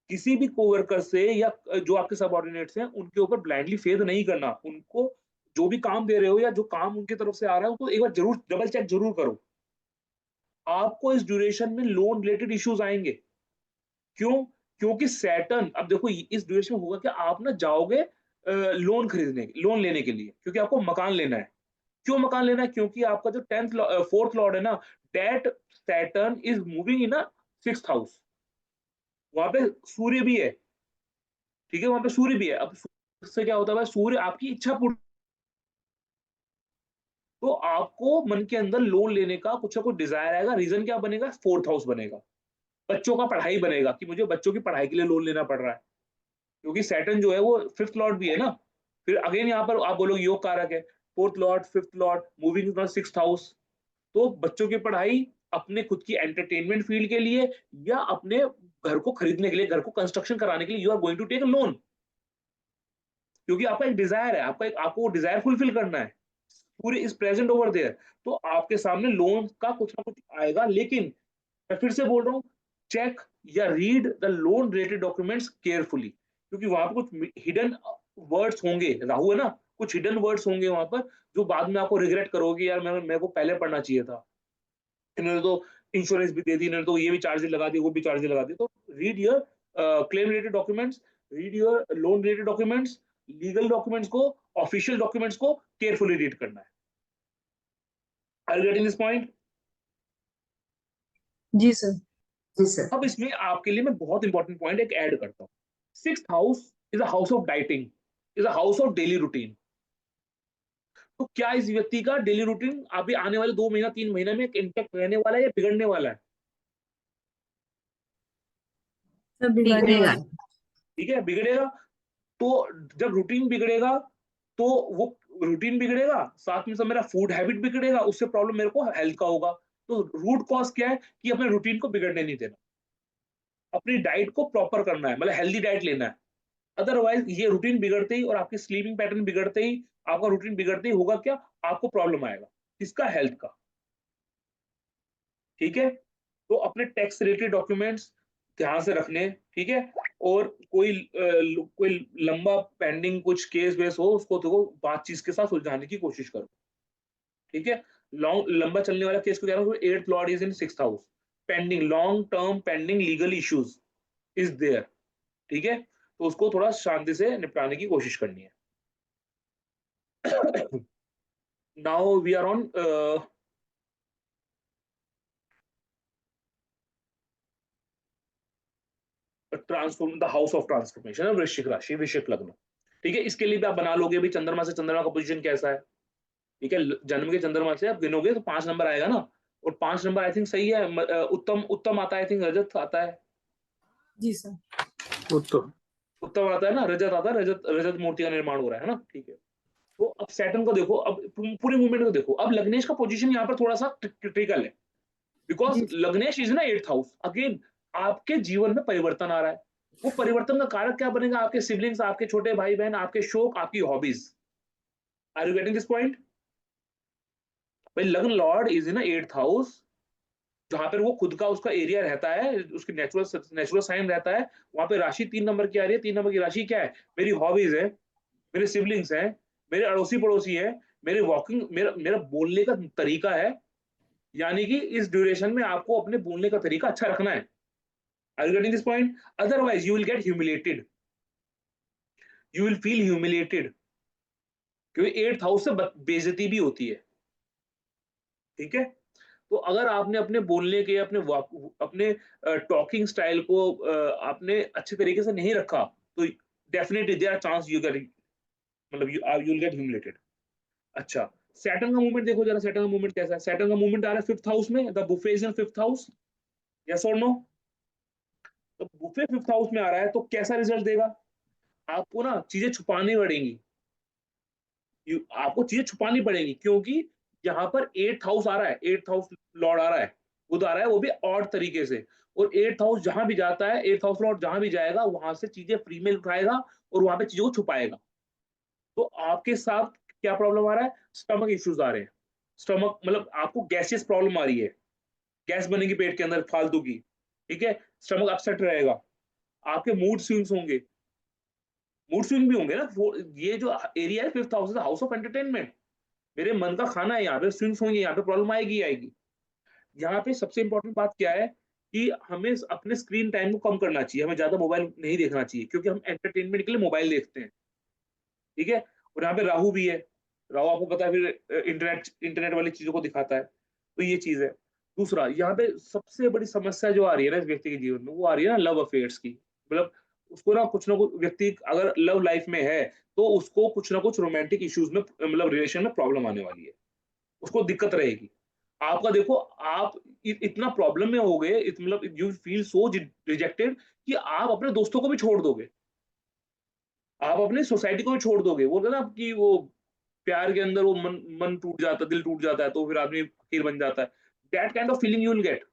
किसी भी कोवर्कर से या जो आपके सबऑर्डिनेट्स हैं उनके ऊपर ब्लाइंडली फेथ नहीं करना। उनको जो भी काम दे रहे हो या जो काम उनकी तरफ से आ रहा है उसको एक बार जरूर डबल चेक जरूर करो। आपको इस ड्यूरेशन में लोन रिलेटेड इश्यूज आएंगे। क्यों? क्योंकि सैटर्न, अब देखो इस ड्यूरेशन में होगा कि आप ना जाओगे लोन लेने के लिए, क्योंकि आपको मकान लेना है। क्यों मकान लेना है? क्योंकि आपका जो फोर्थ लॉर्ड है ना, that Saturn is moving in sixth house. वहां पे सूर्य भी है, ठीक है, वहां पे सूर्य भी है। अब से क्या होता है भाई, सूर्य आपकी इच्छा पूर्ण, तो आपको मन के अंदर लोन लेने का कुछ ना कुछ डिजायर आएगा। रीजन क्या बनेगा? फोर्थ हाउस बनेगा, बच्चों का पढ़ाई बनेगा कि मुझे बच्चों की पढ़ाई के लिए लोन लेना पड़ रहा है, क्योंकि सैटर्न जो है वो फिफ्थ लॉर्ड भी है ना। फिर अगेन यहाँ पर आप बोलोगे योग कारक है, fourth Lord fifth Lord moving sixth house. तो बच्चों की पढ़ाई, अपने खुद की एंटरटेनमेंट फील्ड के लिए या अपने घर को खरीदने के लिए, घर को कंस्ट्रक्शन कराने के लिए you are going to take loan, क्योंकि आपका एक डिजायर है, आपको वो डिजायर फुलफिल करना है। पूरे इज प्रेजेंट ओवर देयर, तो आपके सामने लोन का कुछ ना कुछ आएगा। लेकिन मैं फिर से बोल रहा हूँ, चेक या read the loan related documents carefully, क्योंकि वहां पर कुछ हिडन वर्ड्स होंगे। राहु है ना, कुछ हिडन वर्ड्स होंगे वहां पर जो बाद में आपको रिग्रेट करोगे, यार मेरे को पहले पढ़ना चाहिए था, इन्होंने तो इंश्योरेंस भी दे दी, इन्होंने तो ये भी चार्जेस लगा दिए, वो भी चार्जेस लगा दिए। तो read your claim related documents, read your loan related documents, legal documents को, ऑफिशियल डॉक्यूमेंट्स को केयरफुली रीड करना है। Are you getting this point? जी सर। जी सर। अब इसमें आपके लिए मैं बहुत इंपॉर्टेंट पॉइंट एक ऐड करता हूँ। Sixth house is a house of dieting, is a house of daily routine. तो क्या इस व्यक्ति का डेली रूटीन अभी आने वाले 2 महीना 3 महीने में इंटैक्ट रहने वाला है या बिगड़ने वाला है? सब बिगड़ने बिगड़ेगा। वाला। ठीक है, बिगड़ेगा। तो जब रूटीन बिगड़ेगा, तो वो रूटीन बिगड़ेगा, साथ में सब मेरा फूड हैबिट बिगड़ेगा, उससे प्रॉब्लम मेरे को हेल्थ का होगा। तो रूट कॉज क्या है कि अपने रूटीन को बिगड़ने नहीं देना, अपनी डाइट को प्रॉपर करना है, मतलब हेल्दी डाइट लेना है। अदरवाइज ये रूटीन बिगड़ते ही और आपकी स्लीपिंग पैटर्न बिगड़ते ही, आपका रूटीन बिगड़ते ही होगा क्या, आपको प्रॉब्लम आएगा। किसका? हेल्थ का। ठीक है, तो अपने टैक्स रिलेटेड डॉक्यूमेंट्स ध्यान से रखने, ठीक है। और कोई लंबा पेंडिंग कुछ केस वेस हो, उसको तो बातचीत के साथ सुलझाने की कोशिश करो, ठीक है। लॉन्ग लंबा चलने वाला केस को, कह रहा हूँ, eighth lord is in sixth house, pending long term pending legal issues is there, ठीक है। तो उसको थोड़ा शांति से निपटाने की कोशिश करनी है। Now we are on transform the house of transformation, वृश्चिक राशि, वृश्चिक लग्न। ठीक है, इसके लिए भी आप बना लोगे भी चंद्रमा से चंद्रमा का पोजीशन कैसा है। ठीक है, जन्म के चंद्रमा से आप गिनोगे तो 5 नंबर आएगा ना, और 5 नंबर आई थिंक सही है। उत्तम उत्तम आता है, आई थिंक रजत आता है, जी सर। उत्तम। उत्तम आता है ना, रजत आता है, रजत रजत मूर्ति का निर्माण हो रहा है ना, ठीक है। तो अब सैटर्न को देखो, अब पूरे मूवमेंट को देखो। अब लग्नेश का पोजीशन यहाँ पर थोड़ा सा क्रिटिकल है, बिकॉज जी लग्नेश इज ना एट्थ हाउस। अगेन आपके जीवन में परिवर्तन आ रहा है। वो परिवर्तन का कारक क्या बनेगा? आपके सिबलिंग्स, आपके छोटे भाई बहन, आपके शौक, आपकी hobbies. Are you getting this point? भाई लग्न lord is in eighth house, जहां पर वो खुद का उसका एरिया रहता है, उसकी नेचुरल साइन रहता है। वहां पे राशि 3 नंबर की आ रही है। 3 नंबर की राशि क्या है? मेरी हॉबीज है, मेरे सिबलिंग्स हैं, मेरे अड़ोसी पड़ोसी हैं, मेरे वॉकिंग, मेरा मेरा बोलने का तरीका है। यानी कि इस ड्यूरेशन में आपको अपने बोलने का तरीका अच्छा रखना है। Are you getting this point? Otherwise you will get humiliated, you will feel humiliated, क्योंकि एट्थ हाउस से बेइज्जती भी होती है। ठीक है, तो अगर आपने अपने बोलने के, अपने टॉकिंग स्टाइल को आपने अच्छे तरीके से नहीं रखा, तो definitely there are chance you get, मतलब यू विल गेट ह्यूमिलेटेड। अच्छा, सैटर्न का मूवमेंट देखो जरा, सैटर्न का मूवमेंट कैसा है? सैटर्न का मूवमेंट आ रहा है फिफ्थ हाउस में, the buffet is in fifth house, yes और नो? तो बुफे फिफ्थ हाउस में आ रहा है तो कैसा रिजल्ट देगा? आपको ना चीजें छुपानी पड़ेंगी, आपको चीजें छुपानी पड़ेगी, क्योंकि यहाँ पर 8th हाउस आ रहा है, 8th हाउस लॉर्ड आ रहा है, बुध आ रहा है, वो भी ऑड तरीके से। और 8th हाउस जहां भी जाता है, 8th हाउस लॉर्ड जहां भी जाएगा, वहां से चीजें फ्री में उठाएगा और वहां पे चीजों को छुपाएगा। तो आपके साथ क्या प्रॉब्लम आ रहा है? स्टमक इश्यूज आ रहे हैं। स्टमक मतलब आपको गैसियस प्रॉब्लम आ रही है, गैस बनेगी पेट के अंदर फालतू की, ठीक है? स्टमक अपसेट रहेगा, आपके मूड स्विंग्स होंगे, मूड स्विंग भी होंगे ना। ये जो एरिया है 5th house, house of entertainment, मेरे मन का खाना है, यहाँ पे स्विंग्स होंगे, यहाँ पे प्रॉब्लम आएगी आएगी। यहाँ पे सबसे इंपॉर्टेंट बात क्या है कि हमें अपने स्क्रीन टाइम को कम करना चाहिए, हमें ज्यादा मोबाइल नहीं देखना चाहिए, क्योंकि हम एंटरटेनमेंट के लिए मोबाइल देखते हैं, ठीक है? और यहाँ पे राहु भी है, राहु आपको पता है फिर इंटरनेट इंटरनेट वाली चीजों को दिखाता है, तो ये चीज है। दूसरा, यहाँ पे सबसे बड़ी समस्या जो आ रही है ना इस व्यक्ति के जीवन में, वो आ रही है ना लव अफेयर्स की। मतलब उसको ना कुछ व्यक्ति अगर लव लाइफ में है, तो उसको कुछ ना कुछ रोमांटिक इश्यूज में, मतलब रिलेशन में प्रॉब्लम आने वाली है, उसको दिक्कत रहेगी। आपका देखो, आप इतना प्रॉब्लम में हो गए, मतलब यू फील सो रिजेक्टेड कि आप अपने दोस्तों को भी छोड़ दोगे, आप अपनी सोसाइटी को भी छोड़ दोगे। वो कहते हैं ना कि वो प्यार के अंदर वो मन मन टूट जाता है, दिल टूट जाता है, तो फिर आदमी फकीर बन जाता है। That kind of feeling you will gate,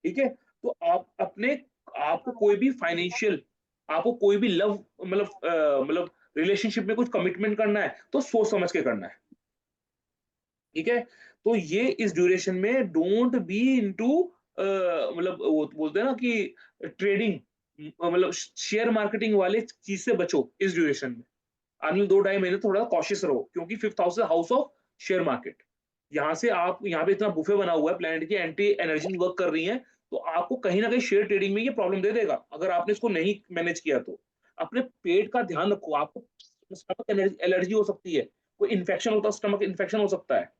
ठीक है? तो आप अपने, आपको कोई भी फाइनेंशियल, आपको कोई भी लव, मतलब रिलेशनशिप में कुछ कमिटमेंट करना है, तो सोच समझ के करना है, ठीक है? तो ये इस ड्यूरेशन में डोंट बी इनटू, मतलब वो बोलते हैं ना कि ट्रेडिंग, मतलब शेयर मार्केटिंग वाले चीज से बचो इस ड्यूरेशन में। अगले 2-2.5 महीने थोड़ा कॉशियस रहो, क्योंकि 5th हाउस है हाउस ऑफ शेयर मार्केट। यहाँ से आप, यहाँ पे इतना बुफे बना हुआ है, प्लैनेट की एंटी एनर्जी वर्क कर रही है, तो आपको कहीं ना कहीं शेयर ट्रेडिंग में ये प्रॉब्लम दे देगा, अगर आपने इसको नहीं मैनेज किया तो। अपने पेट का ध्यान रखो, आपको स्टमक एलर्जी हो सकती है, कोई इन्फेक्शन होता है, स्टमक इन्फेक्शन हो सकता है,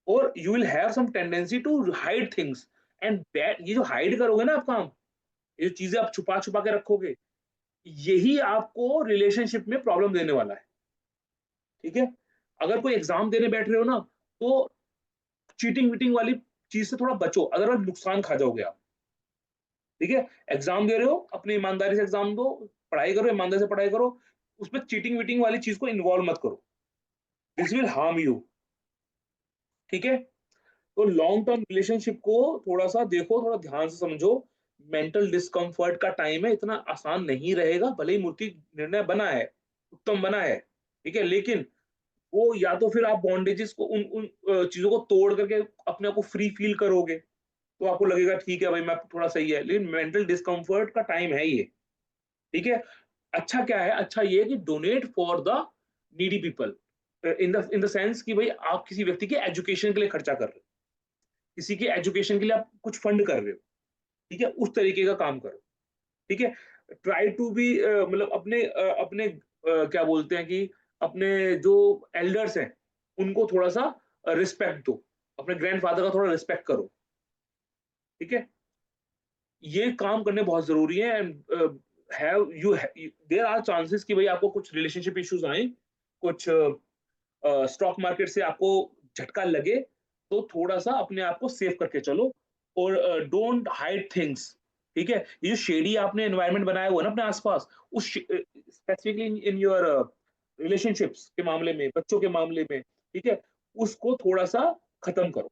और you will have some tendency to hide things, and that, ये जो हाइड करोगे ना आप काम, ये जो चीजें आप छुपा छुपा के रखोगे, यही आपको रिलेशनशिप में प्रॉब्लम देने वाला है, ठीक है? अगर कोई एग्जाम देने बैठ रहे हो ना, तो चीटिंग वीटिंग वाली चीज से थोड़ा बचो, अदरवाइज नुकसान खा जाओगे आप, ठीक है? एग्जाम दे रहे हो, अपनी ईमानदारी से एग्जाम दो, पढ़ाई करो, ईमानदारी से पढ़ाई करो, उसमें चीटिंग वीटिंग वाली चीज को इन्वॉल्व मत करो, दिस विल हार्म यू, ठीक है? तो लॉन्ग टर्म रिलेशनशिप को थोड़ा सा देखो, थोड़ा ध्यान से समझो। मेंटल डिस्कम्फर्ट का टाइम है, इतना आसान नहीं रहेगा, भले ही मूर्ति निर्णय बना है, उत्तम बना है, ठीक है? लेकिन वो या तो फिर आप बॉन्डेजेस को, उन उन चीजों को तोड़ करके अपने आप को फ्री फील करोगे, तो आपको लगेगा ठीक है भाई, मैं थोड़ा सही है, लेकिन मेंटल डिस्कम्फर्ट का टाइम है ये, ठीक है? अच्छा क्या है? अच्छा ये है कि donate for the needy people, in the sense कि भाई आप किसी व्यक्ति के एजुकेशन के लिए खर्चा कर रहे हो, किसी के एजुकेशन के लिए आप कुछ फंड कर रहे हो, ठीक है? उस तरीके का काम करो, ठीक है? ट्राई टू बी, मतलब अपने क्या बोलते हैं कि अपने जो एल्डर्स हैं, उनको थोड़ा सा रिस्पेक्ट दो, अपने ग्रैंडफादर का थोड़ा रिस्पेक्ट करो, ठीक है? ये काम करने बहुत जरूरी है। And have you, there are chances कि भाई आपको कुछ रिलेशनशिप इश्यूज आए, कुछ स्टॉक मार्केट से आपको झटका लगे, तो थोड़ा सा अपने आप को सेव करके चलो, और डोंट हाइड थिंग्स, ठीक है? ये जो शेडी आपने एनवायरनमेंट बनाया हुआ है ना अपने आसपास, उस स्पेसिफिकली इन योर रिलेशनशिप्स के मामले में, बच्चों के मामले में, ठीक है, उसको थोड़ा सा खत्म करो,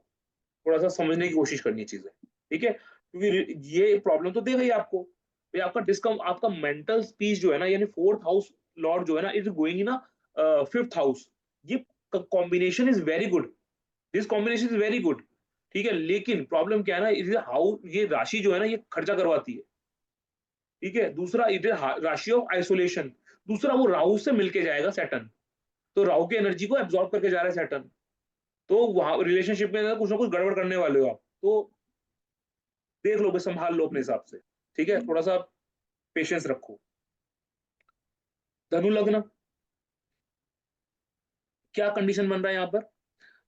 थोड़ा सा समझने की कोशिश करनी चीजें, ठीक है? क्योंकि ये प्रॉब्लम तो देगा ही आपको। ये आपका आपका मेंटल पीस जो है ना, यानी 4th हाउस लॉर्ड जो है ना, is going in 5th house, ये combination is very good, this combination is very good, ठीक है? लेकिन प्रॉब्लम क्या है ना, इज हाउ, ये राशि जो है ना, ये खर्चा करवाती है, ठीक है? दूसरा, इट इज राशि ऑफ आइसोलेशन। दूसरा, वो राहु से मिलके जाएगा सैटर्न, तो राहु की एनर्जी को एब्जॉर्ब करके जा रहा है सैटर्न, तो वहां रिलेशनशिप में कुछ ना कुछ गड़बड़ करने वाले हो आप, तो देख लो, संभाल लो अपने हिसाब से, ठीक है? थोड़ा सा पेशेंस रखो। धनु लग्न, क्या कंडीशन बन रहा है यहाँ पर?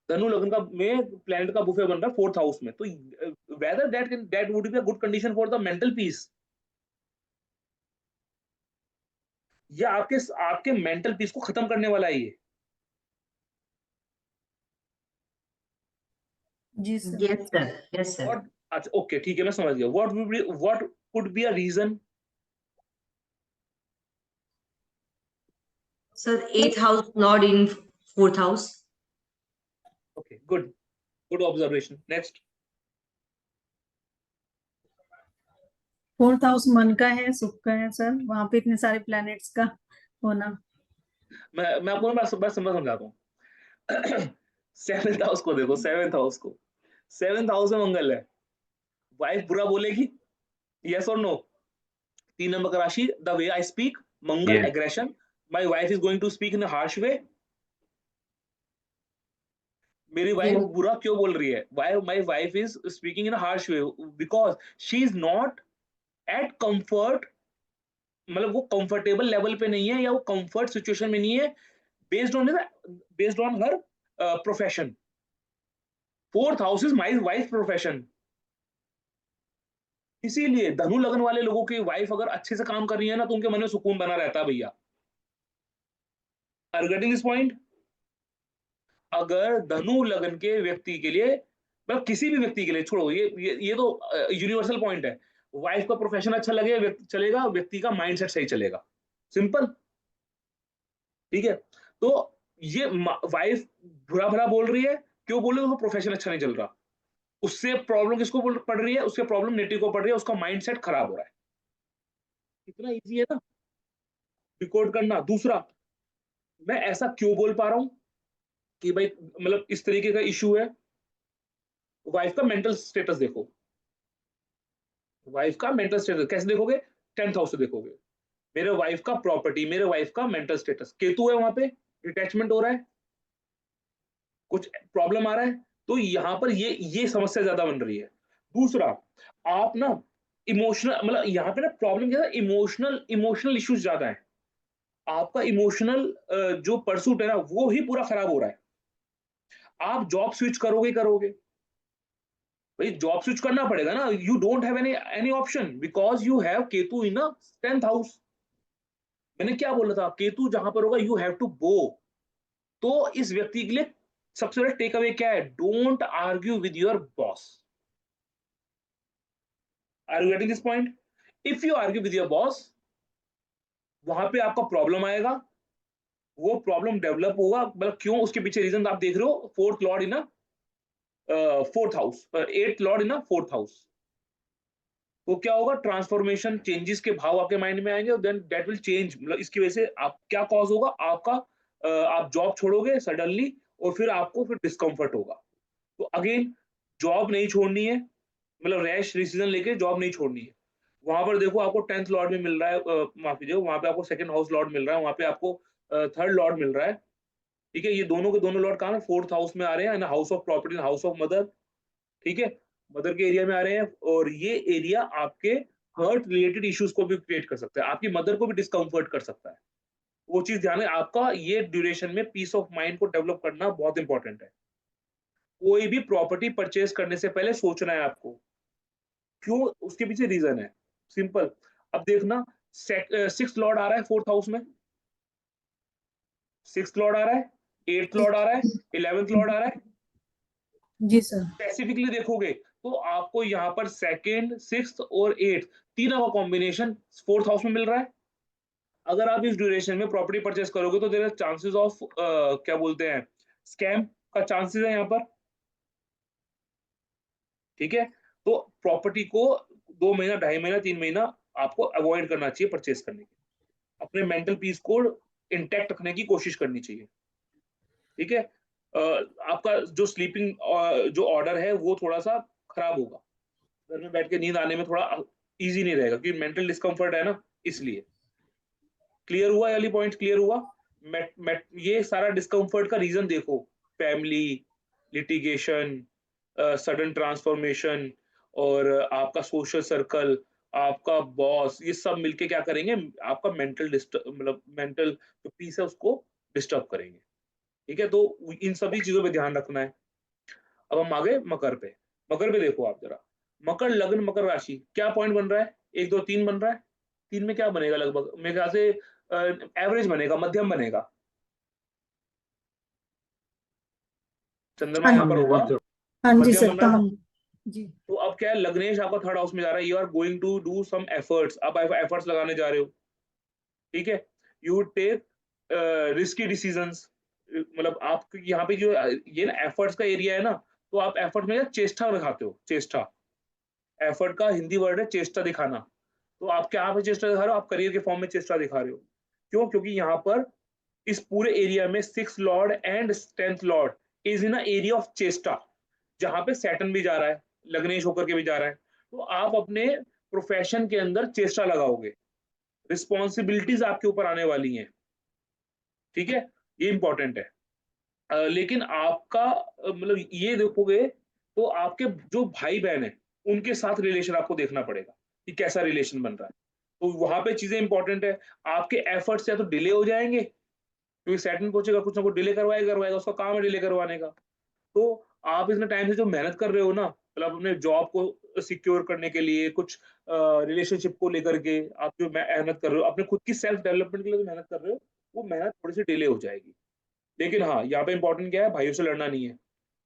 धनु लग्न का में प्लैनेट का बुफे बन रहा है 4th हाउस में, तो whether that would be a good condition for the mental peace, या आपके आपके मेंटल पीस को खत्म करने वाला है ये? जी sir. Yes, sir. Yes, sir. What, अच्छा ओके, ठीक है, मैं समझ गया। What could be a reason? Sir, 8th house Lord in 4th house. Okay, good observation. Next. 4th house मन का है, सुख का है सर, वहां पे इतने सारे प्लैनेट्स का होना। मैं आपको बस समझाता हूँ। 7th हाउस को देखो, 7th हाउस को, 7th हाउस में मंगल है, वाइफ बुरा बोलेगी, यस और नो? 3 नंबर का राशि, the way I speak, Mangal Yes. Aggression, my wife is going to speak in a harsh way. मेरी वाइफ Yes. बुरा क्यों बोल रही है? Why my wife is speaking in a harsh way? Because she is not at comfort, मतलब वो comfortable level पे नहीं है, या वो कंफर्ट सिचुएशन में नहीं है, based on her profession. 4th house is my wife profession. इसीलिए धनु लगन वाले लोगों की वाइफ अगर अच्छे से काम कर रही है ना, तो उनके मन में सुकून बना रहता है भैया। Are getting this point? अगर धनु लगन के व्यक्ति के लिए, मतलब किसी भी व्यक्ति के लिए, छोड़ो ये तो यूनिवर्सल पॉइंट है, वाइफ का प्रोफेशन अच्छा लगे चलेगा, व्यक्ति का माइंडसेट सही चलेगा, सिंपल। ठीक है, तो ये वाइफ बुरा भला बोल रही है, क्यों बोल रही है? उसका प्रोफेशन अच्छा नहीं चल रहा, उससे प्रॉब्लम किसको पड़ रही है? उससे प्रॉब्लम नेटिव को पड़ रही है, उसका माइंडसेट खराब हो रहा है। इतना इजी है ना डिकोड करना। दूसरा, मैं ऐसा क्यों बोल पा रहा हूं कि भाई मतलब इस तरीके का इशू है? वाइफ का मेंटल स्टेटस देखो, वाइफ का मेंटल स्टेटस कैसे देखोगे? 10th हाउस से देखोगे। मेरे वाइफ का प्रॉपर्टी, मेरे वाइफ का मेंटल स्टेटस, केतु है वहां पे, डिटैचमेंट हो रहा है, कुछ प्रॉब्लम आ रहा है, तो यहाँ पर ये समस्या ज्यादा बन रही है। दूसरा, आप ना इमोशनल, मतलब यहाँ पे ना प्रॉब्लम क्या है, इमोशनल इश्यूज ज्यादा है। आपका इमोशनल जो परसूट है ना, वो ही पूरा खराब हो रहा है। आप जॉब स्विच करोगे, भाई जॉब स्विच करना पड़ेगा ना, you don't have any option, because you have Ketu in 10th house. मैंने क्या बोला था? केतु जहां पर होगा, यू हैव टू गो। तो इस व्यक्ति के लिए सबसे बड़ा टेक अवे क्या है? Don't argue with your boss. Are you getting this point? If you argue with your boss, वहां पे आपका प्रॉब्लम आएगा, वो प्रॉब्लम डेवलप होगा। मतलब क्यों? उसके पीछे रीजन आप देख रहे हो, 4th लॉर्ड इन 4th हाउस, 8th लॉर्ड इन 4th हाउस। तो क्या होगा? ट्रांसफॉर्मेशन, चेंजेस के भाव आपके माइंड में आएंगे, देन दैट विल चेंज। मतलब इसकी वजह से आप क्या कॉज होगा आपका? आप जॉब छोड़ोगे सडनली, और फिर आपको फिर डिस्कम्फर्ट होगा। तो अगेन, जॉब नहीं छोड़नी है, मतलब रैश डिसीजन लेके जॉब नहीं छोड़नी है। वहां पर देखो, आपको 10th लॉर्ड में मिल रहा है, माफ कीजिए, वहां पे आपको 2nd हाउस लॉर्ड मिल रहा है, वहां पे आपको 3rd लॉर्ड मिल रहा है। ठीक है, ये दोनों के दोनों लॉर्ड कहाँ है? 4th हाउस में आ रहे हैं, house of property, house of mother. ठीक है, मदर के एरिया में आ रहे हैं, और ये एरिया आपके हर्ट रिलेटेड इश्यूज को भी क्रिएट कर सकता है, आपकी मदर को भी डिस्कम्फर्ट कर सकता है। वो चीज ध्यान है, आपका ये ड्यूरेशन में पीस ऑफ माइंड को डेवलप करना बहुत इंपॉर्टेंट है। कोई भी प्रॉपर्टी परचेज करने से पहले सोचना है आपको, क्यों? उसके पीछे रीजन है, सिंपल। अब देखना, 6th लॉर्ड आ रहा है 4th हाउस में, 6th लॉर्ड आ रहा है, 8th लॉर्ड आ रहा है, 11th लॉर्ड आ रहा है। जी सर। स्पेसिफिकली देखोगे तो आपको यहाँ पर 2nd, 6th और 8th तीनों का कॉम्बिनेशन 4th हाउस में मिल रहा है। अगर आप इस ड्यूरेशन में प्रॉपर्टी परचेस करोगे, तो देयर आर चांसेस ऑफ, क्या बोलते हैं, स्कैम का चांसेस है यहाँ पर। ठीक है, तो प्रॉपर्टी को 2 महीना, 2.5 महीना, 3 महीना आपको अवॉइड करना चाहिए परचेस करने के। अपने मेंटल पीस को इंटैक्ट रखने की कोशिश करनी चाहिए। ठीक है, आपका जो स्लीपिंग जो ऑर्डर है, वो थोड़ा सा खराब होगा, घर में बैठ के नींद आने में थोड़ा इजी नहीं रहेगा, क्योंकि मेंटल डिस्कम्फर्ट है ना, इसलिए। क्लियर हुआ? ये वाली पॉइंट क्लियर हुआ? ये सारा डिस्कम्फर्ट का रीजन देखो, फैमिली, लिटिगेशन, सडन ट्रांसफॉर्मेशन, और आपका सोशल सर्कल, आपका बॉस, ये सब मिलके क्या करेंगे? आपका मेंटल जो पीस है उसको डिस्टर्ब करेंगे। ठीक है, तो इन सभी चीजों पे ध्यान रखना है। अब हम आ गए मकर पे। मकर पे देखो आप जरा, मकर लग्न, मकर राशि, क्या पॉइंट बन रहा है? 1 2 3 बन रहा है। 3 में क्या बनेगा? लगभग मेरे ख्याल से एवरेज बनेगा, मध्यम बनेगा। चंद्रमा हाँ यहाँ पर होगा, हाँ जी मध्यम सर, बन रहा है ना। जी। तो अब क्या है, लग्नेश आपका 3rd हाउस में जा रहा है, you are going to do some efforts, आप एफर्ट्स लगाने जा रहे हो। ठीक है, you would take risky decisions, मतलब आप यहाँ पे जो ये ना एफर्ट्स का एरिया है ना, तो आप एफर्ट में चेष्टा दिखाते हो, चेष्टा, एफर्ट का हिंदी वर्ड है चेष्टा दिखाना। तो आप क्या पे चेष्टा दिखा रहे हो, आप करियर के फॉर्म में चेष्टा दिखा रहे हो। क्यों? क्योंकि यहाँ पर इस पूरे एरिया में 6th Lord and 10th lord is in area of चेष्टा, जहां पे सैटर्न भी जा रहा है, लग्नेश होकर के भी जा रहा है। तो आप अपने प्रोफेशन के अंदर चेष्टा लगाओगे, रिस्पॉन्सिबिलिटीज आपके ऊपर आने वाली हैं, ठीक है, ये इंपॉर्टेंट है। लेकिन आपका मतलब ये देखोगे तो आपके जो भाई बहन है उनके साथ रिलेशन आपको देखना पड़ेगा कि कैसा रिलेशन बन रहा है। तो वहां पे चीजें इंपॉर्टेंट है। आपके एफर्ट्स या तो डिले हो जाएंगे, क्योंकि सैटर्न पहुंचेगा, कुछ ना कुछ डिले करवाएगा, उसका काम है डिले करवाने का। तो आप इतने टाइम से जो मेहनत कर रहे हो ना, मतलब अपने जॉब को सिक्योर करने के लिए, कुछ रिलेशनशिप को लेकर के आप जो मेहनत कर रहे हो, अपने खुद की सेल्फ डेवलपमेंट के लिए जो मेहनत कर रहे हो, वो मेहनत थोड़ी सी डिले हो जाएगी। लेकिन हाँ, यहाँ पे इंपॉर्टेंट क्या है, भाइयों से लड़ना नहीं है।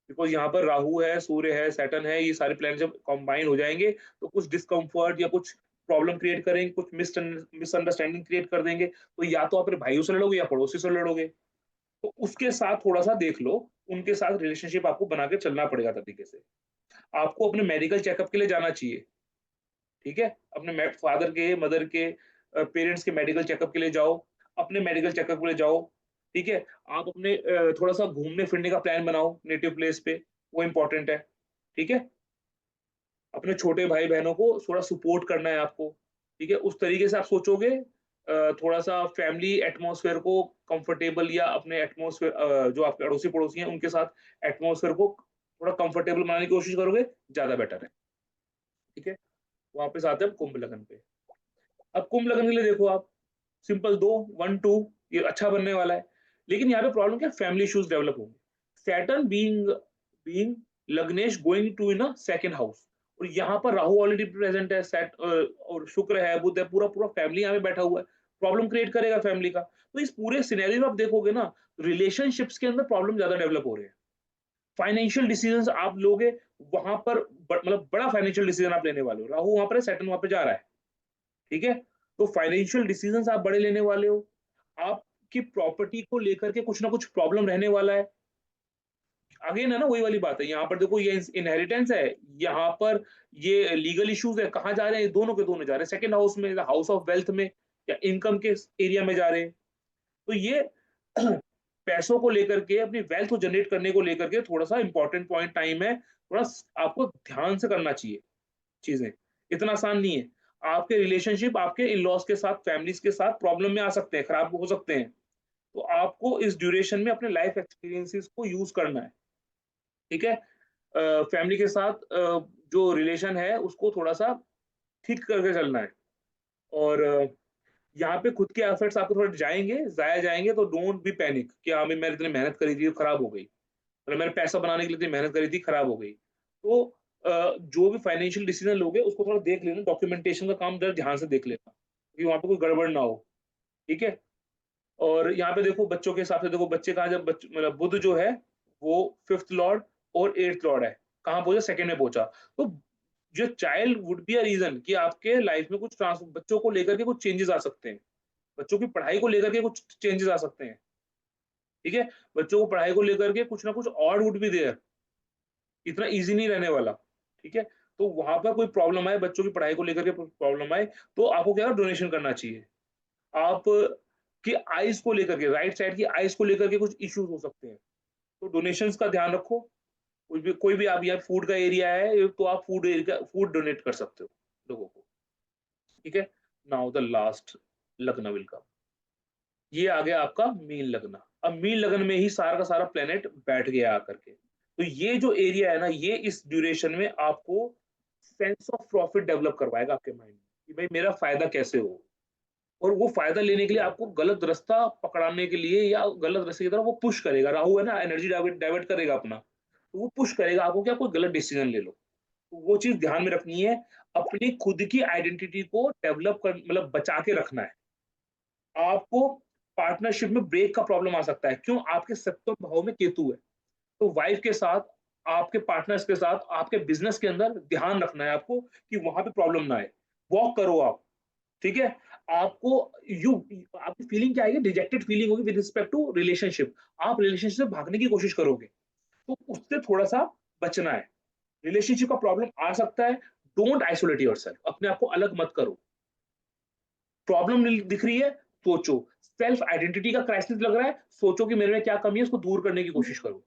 बिकॉज यहाँ पर राहु है, सूर्य है, सैटर्न है, ये सारे प्लैनेट जब कंबाइन हो जाएंगे तो कुछ डिस्कम्फर्ट या कुछ प्रॉब्लम क्रिएट करेंगे, कुछ मिसअंडरस्टैंडिंग क्रिएट कर देंगे। तो या तो आप अपने भाइयों से लड़ोगे या पड़ोसी से लड़ोगे। तो उसके साथ थोड़ा सा देख लो, उनके साथ रिलेशनशिप आपको बना के चलना पड़ेगा तरीके से। आपको अपने मेडिकल चेकअप के लिए जाना चाहिए, ठीक है, अपने फादर के, मदर के, पेरेंट्स के मेडिकल चेकअप के लिए जाओ, अपने मेडिकल चेकअप के लिए जाओ, ठीक है। आप अपने थोड़ा सा घूमने फिरने का प्लान बनाओ नेटिव प्लेस पे, वो इंपॉर्टेंट है, ठीक है। अपने छोटे भाई बहनों को थोड़ा सपोर्ट करना है आपको, ठीक है। उस तरीके से आप सोचोगे, थोड़ा सा फैमिली एटमॉस्फेयर को कंफर्टेबल, या अपने एटमॉस्फेयर जो आपके अड़ोसी पड़ोसी हैं उनके साथ एटमॉस्फेयर को थोड़ा कंफर्टेबल बनाने की कोशिश करोगे, ज्यादा बेटर है, ठीक है। वापस आते हैं कुंभ लगन पे। अब कुंभ लगन के लिए देखो आप, सिंपल 2 1 2, ये अच्छा बनने वाला है। लेकिन यहाँ पे प्रॉब्लम क्या है, फैमिली इश्यूज डेवलप होंगे। सैटर्न बीइंग बीइंग लग्नेश going to in a second house, और यहाँ पर राहु ऑलरेडी प्रेजेंट है, और शुक्र है, बुध है, पूरा पूरा फैमिली यहाँ पे बैठा हुआ है, प्रॉब्लम क्रिएट करेगा फैमिली का। तो इस पूरे सिनेरियो में आप देखोगे ना, रिलेशनशिप्स के अंदर प्रॉब्लम ज्यादा डेवलप हो रहे हैं। फाइनेंशियल डिसीजंस आप लोगे, वहां पर मतलब बड़ा फाइनेंशियल डिसीजन आप लेने वाले हो, राहु वहां पर है, सैटर्न वहां पे जा रहा है, ठीक है। तो फाइनेंशियल डिसीजंस आप बड़े लेने वाले हो। आपकी प्रॉपर्टी को लेकर के कुछ ना कुछ प्रॉब्लम रहने वाला है। अगेन है ना, वही वाली बात है, यहाँ पर देखो ये इनहेरिटेंस है, यहाँ पर ये लीगल इश्यूज है, कहाँ जा रहे हैं, दोनों के दोनों जा रहे हैं, सेकंड हाउस में, हाउस ऑफ वेल्थ में, या इनकम के एरिया में जा रहे हैं। तो ये पैसों को लेकर के, अपनी वेल्थ को जनरेट करने को लेकर के थोड़ा सा इंपॉर्टेंट पॉइंट टाइम है, थोड़ा आपको ध्यान से करना चाहिए चीजें, इतना आसान नहीं है। आपके रिलेशनशिप आपके इन लॉज के साथ, फैमिलीज के साथ प्रॉब्लम में आ सकते हैं, खराब हो सकते हैं। तो आपको इस ड्यूरेशन में अपने लाइफ एक्सपीरियंसेस को यूज करना है, ठीक है। फैमिली के साथ जो रिलेशन है उसको थोड़ा सा ठीक करके चलना है। और यहाँ पे खुद के एफर्ट्स आपको थोड़े जाएंगे, जाया जाएंगे, तो डोंट बी पैनिक कि हाँ भाई, मैंने इतनी मेहनत करी थी, खराब हो गई, मतलब मैंने पैसा बनाने के लिए इतनी मेहनत करी थी, खराब हो गई। तो जो भी फाइनेंशियल डिसीजन लोगे उसको थोड़ा देख लेना, डॉक्यूमेंटेशन का काम जरा ध्यान से देख लेना कि वहां पे कोई गड़बड़ ना हो, ठीक है। और यहाँ पे देखो बच्चों के हिसाब से, देखो बच्चे कहाँ, जब मतलब बुध जो है वो 5th लॉर्ड और 8th लॉर्ड है, कहाँ पहुंचा, सेकंड में पहुंचा। तो जो child would be a reason कि आपके लाइफ में कुछ बच्चों को लेकर के कुछ चेंजेस आ सकते हैं, बच्चों की पढ़ाई को लेकर के कुछ चेंजेस आ सकते हैं, ठीक है। बच्चों को पढ़ाई को लेकर के कुछ ना कुछ और वुड बी देयर, इतना इजी नहीं रहने वाला, ठीक है। तो वहां पर कोई प्रॉब्लम आए, बच्चों की पढ़ाई को लेकर के प्रॉब्लम आए, तो आपको क्या डोनेशन करना चाहिए। आप की आईज को लेकर के, राइट साइड की आईज को लेकर के कुछ इश्यूज हो सकते हैं, तो डोनेशंस का ध्यान रखो। कोई भी आप यहाँ फूड का एरिया है तो आप फूड डोनेट कर सकते हो लोगों को, ठीक है। नाउ द लास्ट लग्न विल कम, ये आ गया आपका मीन लग्न। अब मीन लग्न में ही सारा का सारा प्लेनेट बैठ गया आकर के। तो ये जो एरिया है ना, ये इस ड्यूरेशन में आपको सेंस ऑफ प्रॉफिट डेवलप करवाएगा आपके माइंड में कि भाई मेरा फायदा कैसे हो। और वो फायदा लेने के लिए आपको गलत रास्ता पकड़ाने के लिए या गलत रास्ते की तरफ वो पुश करेगा। राहु है ना, एनर्जी डाइवर्ट करेगा अपना, तो वो पुश करेगा आपको क्या, कोई गलत डिसीजन ले लो। तो वो चीज ध्यान में रखनी है, अपनी खुद की आइडेंटिटी को डेवलप कर, मतलब बचा के रखना है। आपको पार्टनरशिप में ब्रेक का प्रॉब्लम आ सकता है, क्यों, आपके सप्तम भाव में केतु है। तो वाइफ के साथ, आपके पार्टनर्स के साथ, आपके बिजनेस के अंदर ध्यान रखना है आपको कि वहां पे प्रॉब्लम ना आए। वॉक करो आप, ठीक है, आपको आपकी फीलिंग क्या आएगी, डिजेक्टेड फीलिंग होगी विद रिस्पेक्ट टू रिलेशनशिप। आप रिलेशनशिप से भागने की कोशिश करोगे, तो उससे थोड़ा सा बचना है। रिलेशनशिप का प्रॉब्लम आ सकता है, डोंट आइसोलेट योरसेल्फ, अपने आप को अलग मत करो। प्रॉब्लम दिख रही है, सोचो। सेल्फ आइडेंटिटी का क्राइसिस लग रहा है, सोचो कि मेरे में क्या कमी है, उसको दूर करने की कोशिश करो।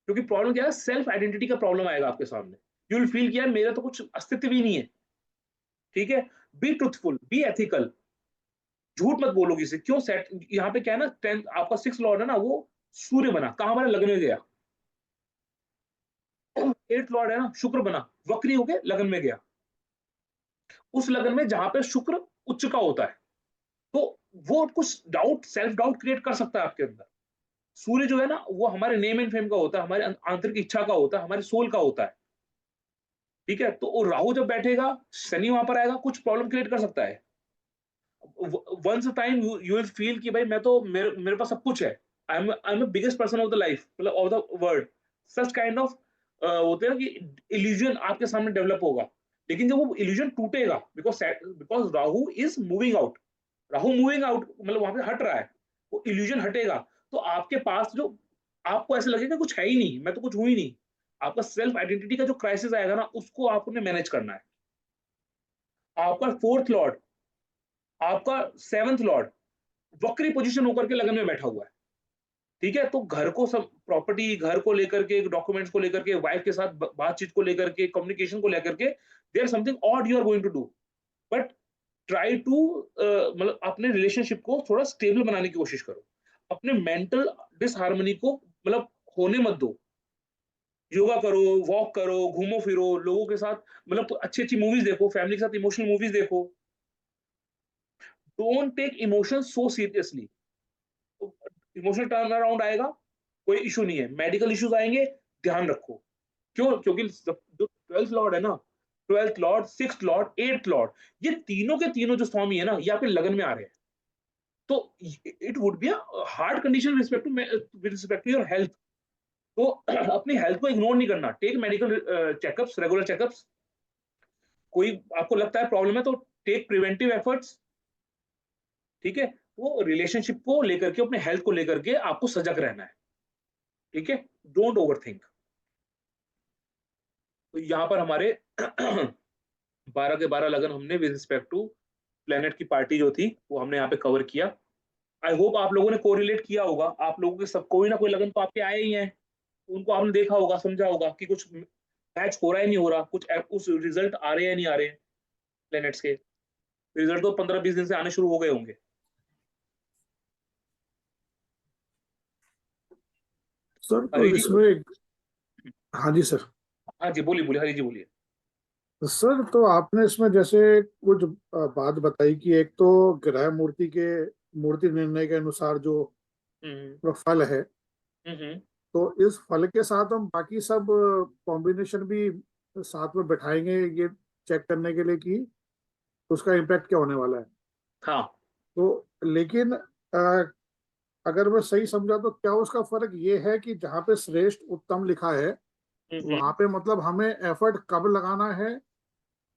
क्योंकि प्रॉब्लम क्या है, सेल्फ आइडेंटिटी का प्रॉब्लम आएगा आपके सामने। यू विल फील कि यार मेरा तो कुछ अस्तित्व ही नहीं है। ठीक है, बी ट्रुथफुल, बी एथिकल, झूठ मत बोलो किसी। क्यों सेट यहाँ पे क्या है ना, 10 आपका 6 लॉर्ड है ना, वो सूर्य बना, कहाँ हमारे लगन में गया। 8 लॉर्ड है ना, शुक्र बना, वक्री होके लगन में गया, उस लगन में जहां पे शुक्र उच्च का होता है। तो वो कुछ डाउट, सेल्फ डाउट क्रिएट कर सकता है आपके अंदर। सूर्य जो है ना, वो हमारे नेम एंड फेम का होता है, हमारे आंतरिक इच्छा का होता है, हमारे सोल का होता है। ठीक है, तो वो राहु जब बैठेगा, शनि वहां पर आएगा, कुछ प्रॉब्लम क्रिएट कर सकता है। Once time you will feel कि भाई मैं तो मेरे पास सब कुछ है, I am the biggest person of the life, मतलब of the world. Such kind of होते हैं कि इल्यूजन आपके सामने डेवलप होगा। लेकिन जब वो इल्यूजन टूटेगा, because Rahu is moving out, Rahu moving out मतलब वहां पे हट रहा है, वो इल्यूजन हटेगा, तो आपके पास जो, आपको ऐसे लगेगा कुछ है ही नहीं, मैं तो कुछ हूं ही नहीं। आपका सेल्फ आइडेंटिटी का जो क्राइसिस आएगा ना, उसको आपने मैनेज करना है। आपका 4th लॉर्ड, आपका 7th लॉर्ड वक्री पोजीशन होकर के लगन में बैठा हुआ है। ठीक है, तो घर को सब प्रॉपर्टी, घर को लेकर के, डॉक्यूमेंट्स को लेकर के, वाइफ के साथ बातचीत को लेकर के, कम्युनिकेशन को लेकर के, there something odd you are going to do. But try to मतलब अपने रिलेशनशिप को थोड़ा स्टेबल बनाने की कोशिश करो। अपने मेंटल डिसहार्मनी को मतलब होने मत दो। योगा करो, वॉक करो, घूमो फिरो लोगों के साथ, मतलब अच्छी अच्छी मूवीज देखो, फैमिली के साथ इमोशनल मूवीज देखो। Don't take emotion so seriously. Emotional turn around आएगा, कोई इशू नहीं है, मेडिकल इश्यूज आएंगे, ध्यान रखो। क्यों? क्योंकि जो 12th लॉर्ड है ना, 12th Lord, 6th Lord, 8th Lord, ये तीनों के तीनों जो स्वामी है ना, ये आपके लगन में आ रहे हैं। तो it would be hard condition with respect to your health. तो अपनी हेल्थ को इग्नोर नहीं करना, take medical checkups, regular checkups. कोई आपको लगता है प्रॉब्लम है, तो टेक प्रिवेंटिव एफर्ट्स। ठीक है, वो रिलेशनशिप को लेकर के, अपने हेल्थ को लेकर के आपको सजग रहना है। ठीक है, डोंट ओवर थिंक। तो यहाँ पर हमारे 12 के 12 लगन हमने विद रिस्पेक्ट टू प्लेनेट की पार्टी जो थी, वो हमने यहाँ पे कवर किया। आई होप आप लोगों ने कोरिलेट किया होगा, आप लोगों के सब कोई ना कोई लगन तो आपके आए ही हैं, उनको आपने देखा होगा, समझा होगा कि कुछ मैच हो रहा है नहीं हो रहा, कुछ रिजल्ट आ रहे हैं नहीं आ रहे हैं। प्लेनेट्स के रिजल्ट तो 15-20 दिन से आने शुरू हो गए होंगे। सर तो हरी जी, इसमें, हाँ जी सर। हाँ जी बोलिए बोलिए, हरी जी बोलिए। सर तो आपने इसमें जैसे कुछ बात बताई कि एक तो ग्रह मूर्ति निर्णय के अनुसार जो हम्म फल है, हम्म तो इस फल के साथ हम बाकी सब कॉम्बिनेशन भी साथ में बैठाएंगे ये चेक करने के लिए कि उसका इम्पैक्ट क्या होने वाला है। हाँ तो लेकिन अगर मैं सही समझा तो क्या उसका फर्क ये है कि जहाँ पे श्रेष्ठ उत्तम लिखा है हम्म वहां पे मतलब हमें एफर्ट कब लगाना है,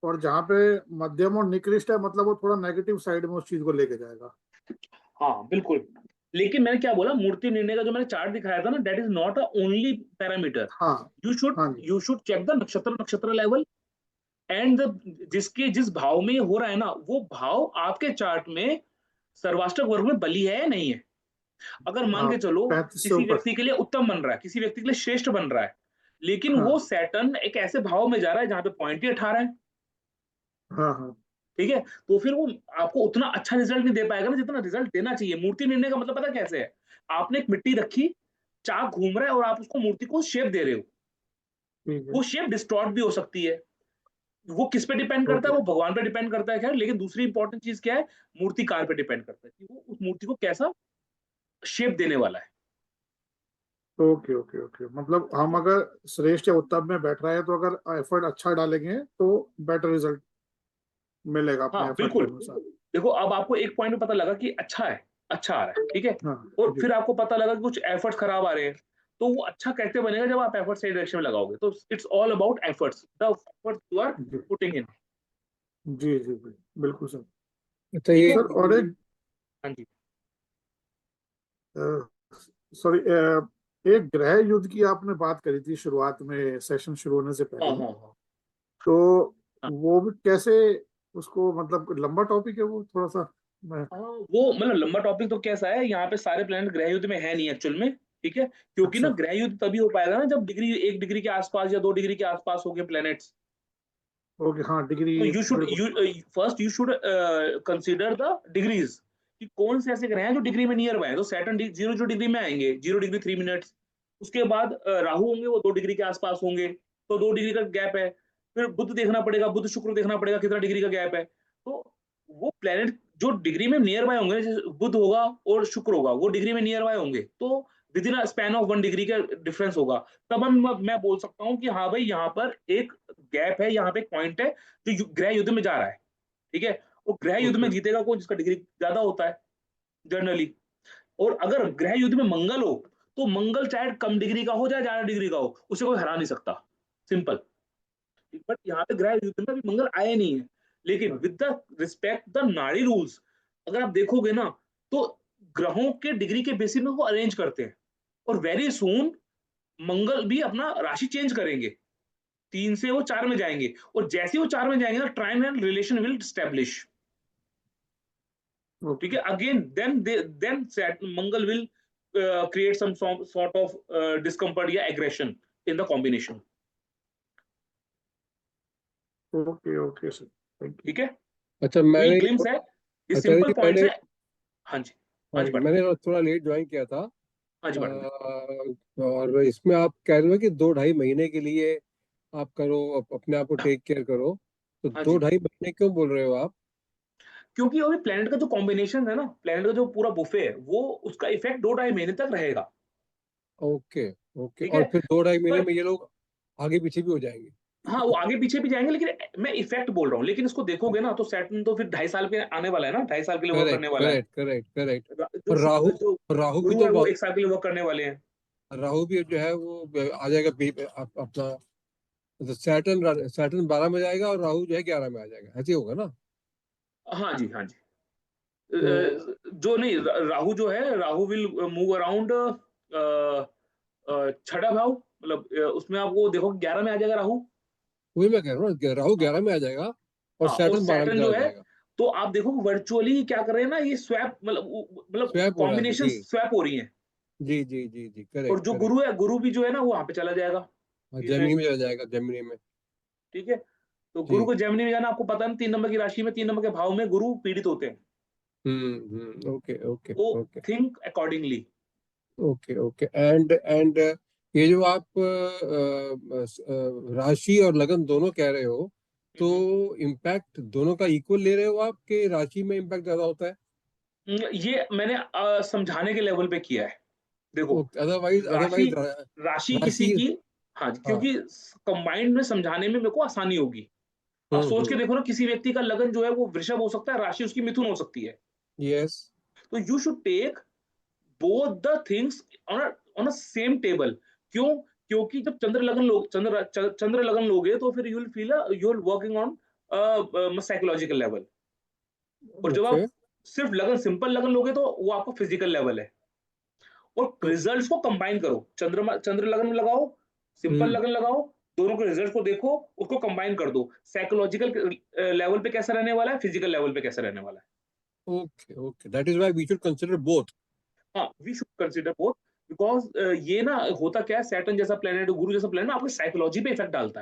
और जहाँ पे मध्यम और निकृष्ट है मतलब वो थोड़ा नेगेटिव साइड में उस चीज को लेके जाएगा। हाँ बिल्कुल। लेकिन मैंने क्या बोला, मूर्ति निर्णय का जो मैंने चार्ट दिखाया था ना, that is not a only parameter. हाँ यू शुड हाँ जी। यू शुड चेक द नक्षत्र नक्षत्र लेवल एंड जिसके जिस भाव में ये हो रहा है ना, वो भाव आपके चार्ट में सर्वाष्टक वर्ग में बली है या नहीं है। अगर मान हाँ, के चलो 35 से किसी ऊपर। व्यक्ति के लिए उत्तम बन रहा है, किसी व्यक्ति के लिए श्रेष्ठ बन रहा है, लेकिन वो हाँ सैटर्न एक ऐसे भाव में जा रहा है जहां पे पॉइंट ही 18 है। हाँ हाँ। ठीक है, तो फिर वो आपको उतना अच्छा रिजल्ट नहीं दे पाएगा ना जितना रिजल्ट देना चाहिए। मूर्ति निर्णय का मतलब पता कैसे है, आपने एक मिट्टी रखी, चाक घूम रहा है और आप उसको मूर्ति को शेप दे रहे हो। ठीक है। वो शेप डिस्टॉर्ट भी हो सकती है। वो किस पे डिपेंड करता है, ओके वो भगवान पे डिपेंड करता है खैर, लेकिन दूसरी इंपॉर्टेंट चीज क्या है, मूर्तिकार पे डिपेंड करता है कि वो उस मूर्ति को कैसा शेप देने वाला है। ओके ओके ओके, मतलब हम अगर श्रेष्ठ या उत्तम में बैठ रहे हैं तो अगर एफर्ट अच्छा डालेंगे तो बेटर रिजल्ट मिलेगा अपने हाँ एफर्ट के बिल्कुल। अनुसार। देखो अब आपको एक पॉइंट में पता लगा कि अच्छा है, अच्छा आ रहा है, ठीक है, हाँ और जी। फिर आपको पता लगा कि कुछ एफर्ट्स खराब आ रहे हैं। तो वो अच्छा कैसे बनेगा, जब आप एफर्ट सही डायरेक्शन में लगाओगे। तो it's all about efforts, the efforts you are जी पुटिंग इन। जी जी जी, बिल्कुल सर। अच्छा ठीक ये है। सर और एक हाँ जी। सॉरी, एक ग्रह युद्ध की आपने बात करी थी शुरुआत में, सेशन शुरू होने से हाँ पहले ही। हाँ हाँ तो हाँ। वो भी कैसे, उसको मतलब लंबा टॉपिक है वो, थोड़ा सा मैं हाँ, वो मतलब लंबा टॉपिक तो कैसा है, यहाँ पे सारे प्लेनेट ग्रह युद्ध में है नहीं एक्चुअल में। ठीक है, क्योंकि ना अच्छा ग्रह युद्ध तभी हो पाएगा ना जब डिग्री 1 डिग्री के आसपास या 2 डिग्री के आसपास हो गए प्लेनेट्स। ओके, हाँ डिग्री तो यू शुड बिल्कुल। You first you should consider the degrees, कि कौन से ऐसे ग्रह हैं जो डिग्री में नियर बाय है। तो सैटर्न 0 डिग्री में आएंगे, 0 डिग्री 3 मिनट्स। उसके बाद राहु होंगे, वो 2 डिग्री के आसपास होंगे, तो 2 डिग्री का गैप है। फिर बुध देखना पड़ेगा, बुध शुक्र देखना पड़ेगा कितना डिग्री का गैप है। तो वो प्लेनेट जो डिग्री में नियर बाय होंगे, जैसे बुध होगा और शुक्र होगा, वो डिग्री में नियर बाय होंगे, तो with in span of 1 degree का डिफरेंस होगा। तब मैं बोल सकता हूँ कि हाँ भाई, यहाँ पर एक गैप है, यहाँ पे एक पॉइंट है जो ग्रह युद्ध में जा रहा है। ठीक है, वो ग्रह युद्ध में ओके जीतेगा कौन, जिसका डिग्री ज्यादा होता है जनरली। और अगर ग्रह युद्ध में मंगल हो, तो मंगल चाहे कम डिग्री का हो चाहे ज्यादा डिग्री का हो, उसे कोई हरा नहीं सकता, सिंपल। बट यहाँ पे ग्रह युद्ध में अभी मंगल आए नहीं है। लेकिन विद द रिस्पेक्ट द नाड़ी रूल्स, अगर आप देखोगे ना, तो ग्रहों के डिग्री के बेसिस में वो अरेंज करते हैं। और वेरी सून मंगल भी अपना राशि चेंज करेंगे, 3 से वो 4 में जाएंगे, और जैसे ही वो 4 में जाएंगे ना, ट्रायंगल रिलेशन विल स्टैब्लिश। ठीक ओके है, again then Mangal will create some sort of discomfort या aggression in the combination. Okay okay sir, thank you. ठीक है, अच्छा तो ये मैंने ग्लिम्स है, ये आचार्य सिंपल जी पॉइंट्स मैंने, है। हाँ जी। हाँ हाँ जी जी पढ़। मैंने थोड़ा लेट ज्वाइन किया था। हाँ जी अ, पढ़ में। और इसमें आप कह रहे हो कि 2-2.5 महीने के लिए आप करो, अपने आप को टेक केयर करो, तो हाँ दो जी, ढाई महीने क्यों बोल रहे हो आप? क्योंकि अभी प्लेनेट का जो कॉम्बिनेशन है ना, प्लेनेट का जो पूरा बुफे है, वो उसका इफेक्ट 2-2.5 महीने तक रहेगा। ओके ओके, ठीक है, और फिर 2-2.5 महीने पर में ये लोग आगे पीछे भी हो जाएंगे? हाँ, वो आगे पीछे भी जाएंगे, लेकिन मैं इफेक्ट बोल रहा हूँ। लेकिन इसको देखोगे ना, तो सैटर्न तो फिर 2.5 साल पे आने वाला है ना, 2.5 साल के लिए वर्क करेक्ट करने वाला है। Correct correct correct. जो और राहु, जो राहु भी गुरु तो है, वो 1 साल के लिए वर्क करने वाले हैं। राहु भी जो है वो आ जाएगा अपना, तो सैटर्न सैटर्न 12 में जाएगा और राहु जो है 11 में आ जाएगा, ऐसे ही होगा ना? हाँ जी, हाँ जी। तो जो नहीं, राहु जो है, राहु विल मूव अराउंड छठा भाव, मतलब उसमें आपको देखो 11 में आ जाएगा राहु। वही मैं कह रहा हूँ, राहु हाँ 11 में आ जाएगा और हाँ, और सैटर्न 12 में सैटर्न चला जो है, जाएगा। तो आप देखो वर्चुअली क्या कर रहे हैं ना, ये स्वैप, मतलब स्वैप हो रहा है अभी, कॉम्बिनेशन जी स्वैप हो रही है। जी जी जी जी, और करेक्ट जो करेक्ट। गुरु है, गुरु भी जो है ना, वो वहां पे चला जाएगा इसमें। जेमिनी में चला जाएगा, जेमिनी में। ठीक है, तो गुरु जी। को जेमिनी में जाना, आपको पता है ना, 3 नंबर की राशि में 3 नंबर के भाव में गुरु पीड़ित होते हैं। ओके ओके तो okay think accordingly. Okay okay. And ये जो आप राशि और लगन दोनों कह रहे हो, तो इम्पैक्ट दोनों का इक्वल ले रहे हो आप, कि राशि में इम्पैक्ट ज्यादा होता है? ये मैंने समझाने के लेवल पे किया है। देखो, ओके, अदरवाइज राशि अदरवाइज राशि किसी राशि, की, हाँ जी, हाँ। क्योंकि कंबाइंड में समझाने में मेरे को आसानी होगी। आप सोच के हम्म। देखो ना, किसी व्यक्ति का लगन जो है वो वृषभ हो सकता है, राशि उसकी मिथुन हो सकती है। यस। तो you should take both the things on a same table. क्यों? क्योंकि जब चंद्र लगन लोगे, तो फिर you will feel you are working on psychological level. और जब ओके आप सिर्फ लगन, सिंपल लगन लोगे, तो वो आपका फिजिकल लेवल है। और रिजल्ट्स को कंबाइन करो, चंद्र लगन में लगाओ, सिंपल हम्म। लगन लगाओ, दोनों के रिजल्ट्स को देखो, उसको कंबाइन कर दो, साइकोलॉजिकल लेवल पे कैसा रहने वाला है, फिजिकल लेवल पे कैसा रहने वाला है। Okay okay, that is why we should consider both. हाँ, we should consider both, because ये ना होता क्या है, सैटर्न जैसा प्लेनेट, गुरु जैसा प्लेनेट आपकी साइकोलॉजी पे इफेक्ट डालता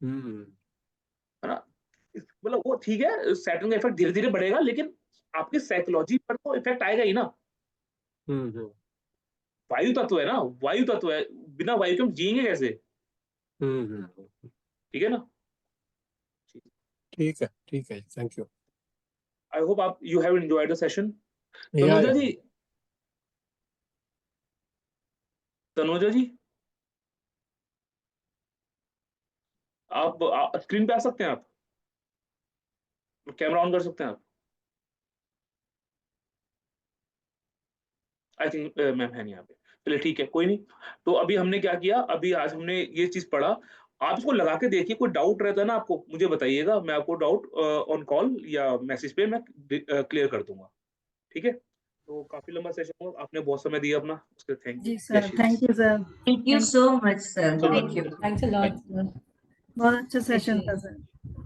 हम्म। है ना। मतलब वो ठीक है, सैटर्न का इफेक्ट धीरे धीरे बढ़ेगा, लेकिन आपकी साइकोलॉजी पर तो इफेक्ट आएगा ही ना। हम्म। वायु तत्व है ना, वायु तत्व है, बिना वायु के हम जिएंगे कैसे? हम्म। ठीक है ना। ठीक है, थैंक यू। आई होप आप you have enjoyed the session. या तनुजा जी, तनुजा जी, आप स्क्रीन पे आ सकते हैं, आप कैमरा ऑन कर सकते हैं आप? आई थिंक मैम है नहीं यहाँ पे। चलिए ठीक है, कोई नहीं। तो अभी हमने क्या किया, अभी आज हमने ये चीज पढ़ा। आप इसको लगा के देखिए, कोई डाउट रहता है ना आपको मुझे बताइएगा, मैं आपको डाउट ऑन कॉल या मैसेज पे मैं क्लियर कर दूंगा, ठीक है। तो काफी लंबा सेशन हुआ, आपने बहुत समय दिया अपना, उसके थैंक यू। जी sir, thank you sir, Thank you so much, sir. Thank you. Thanks a lot, sir. बहुत अच्छा सेशन Appreciate था it. सर।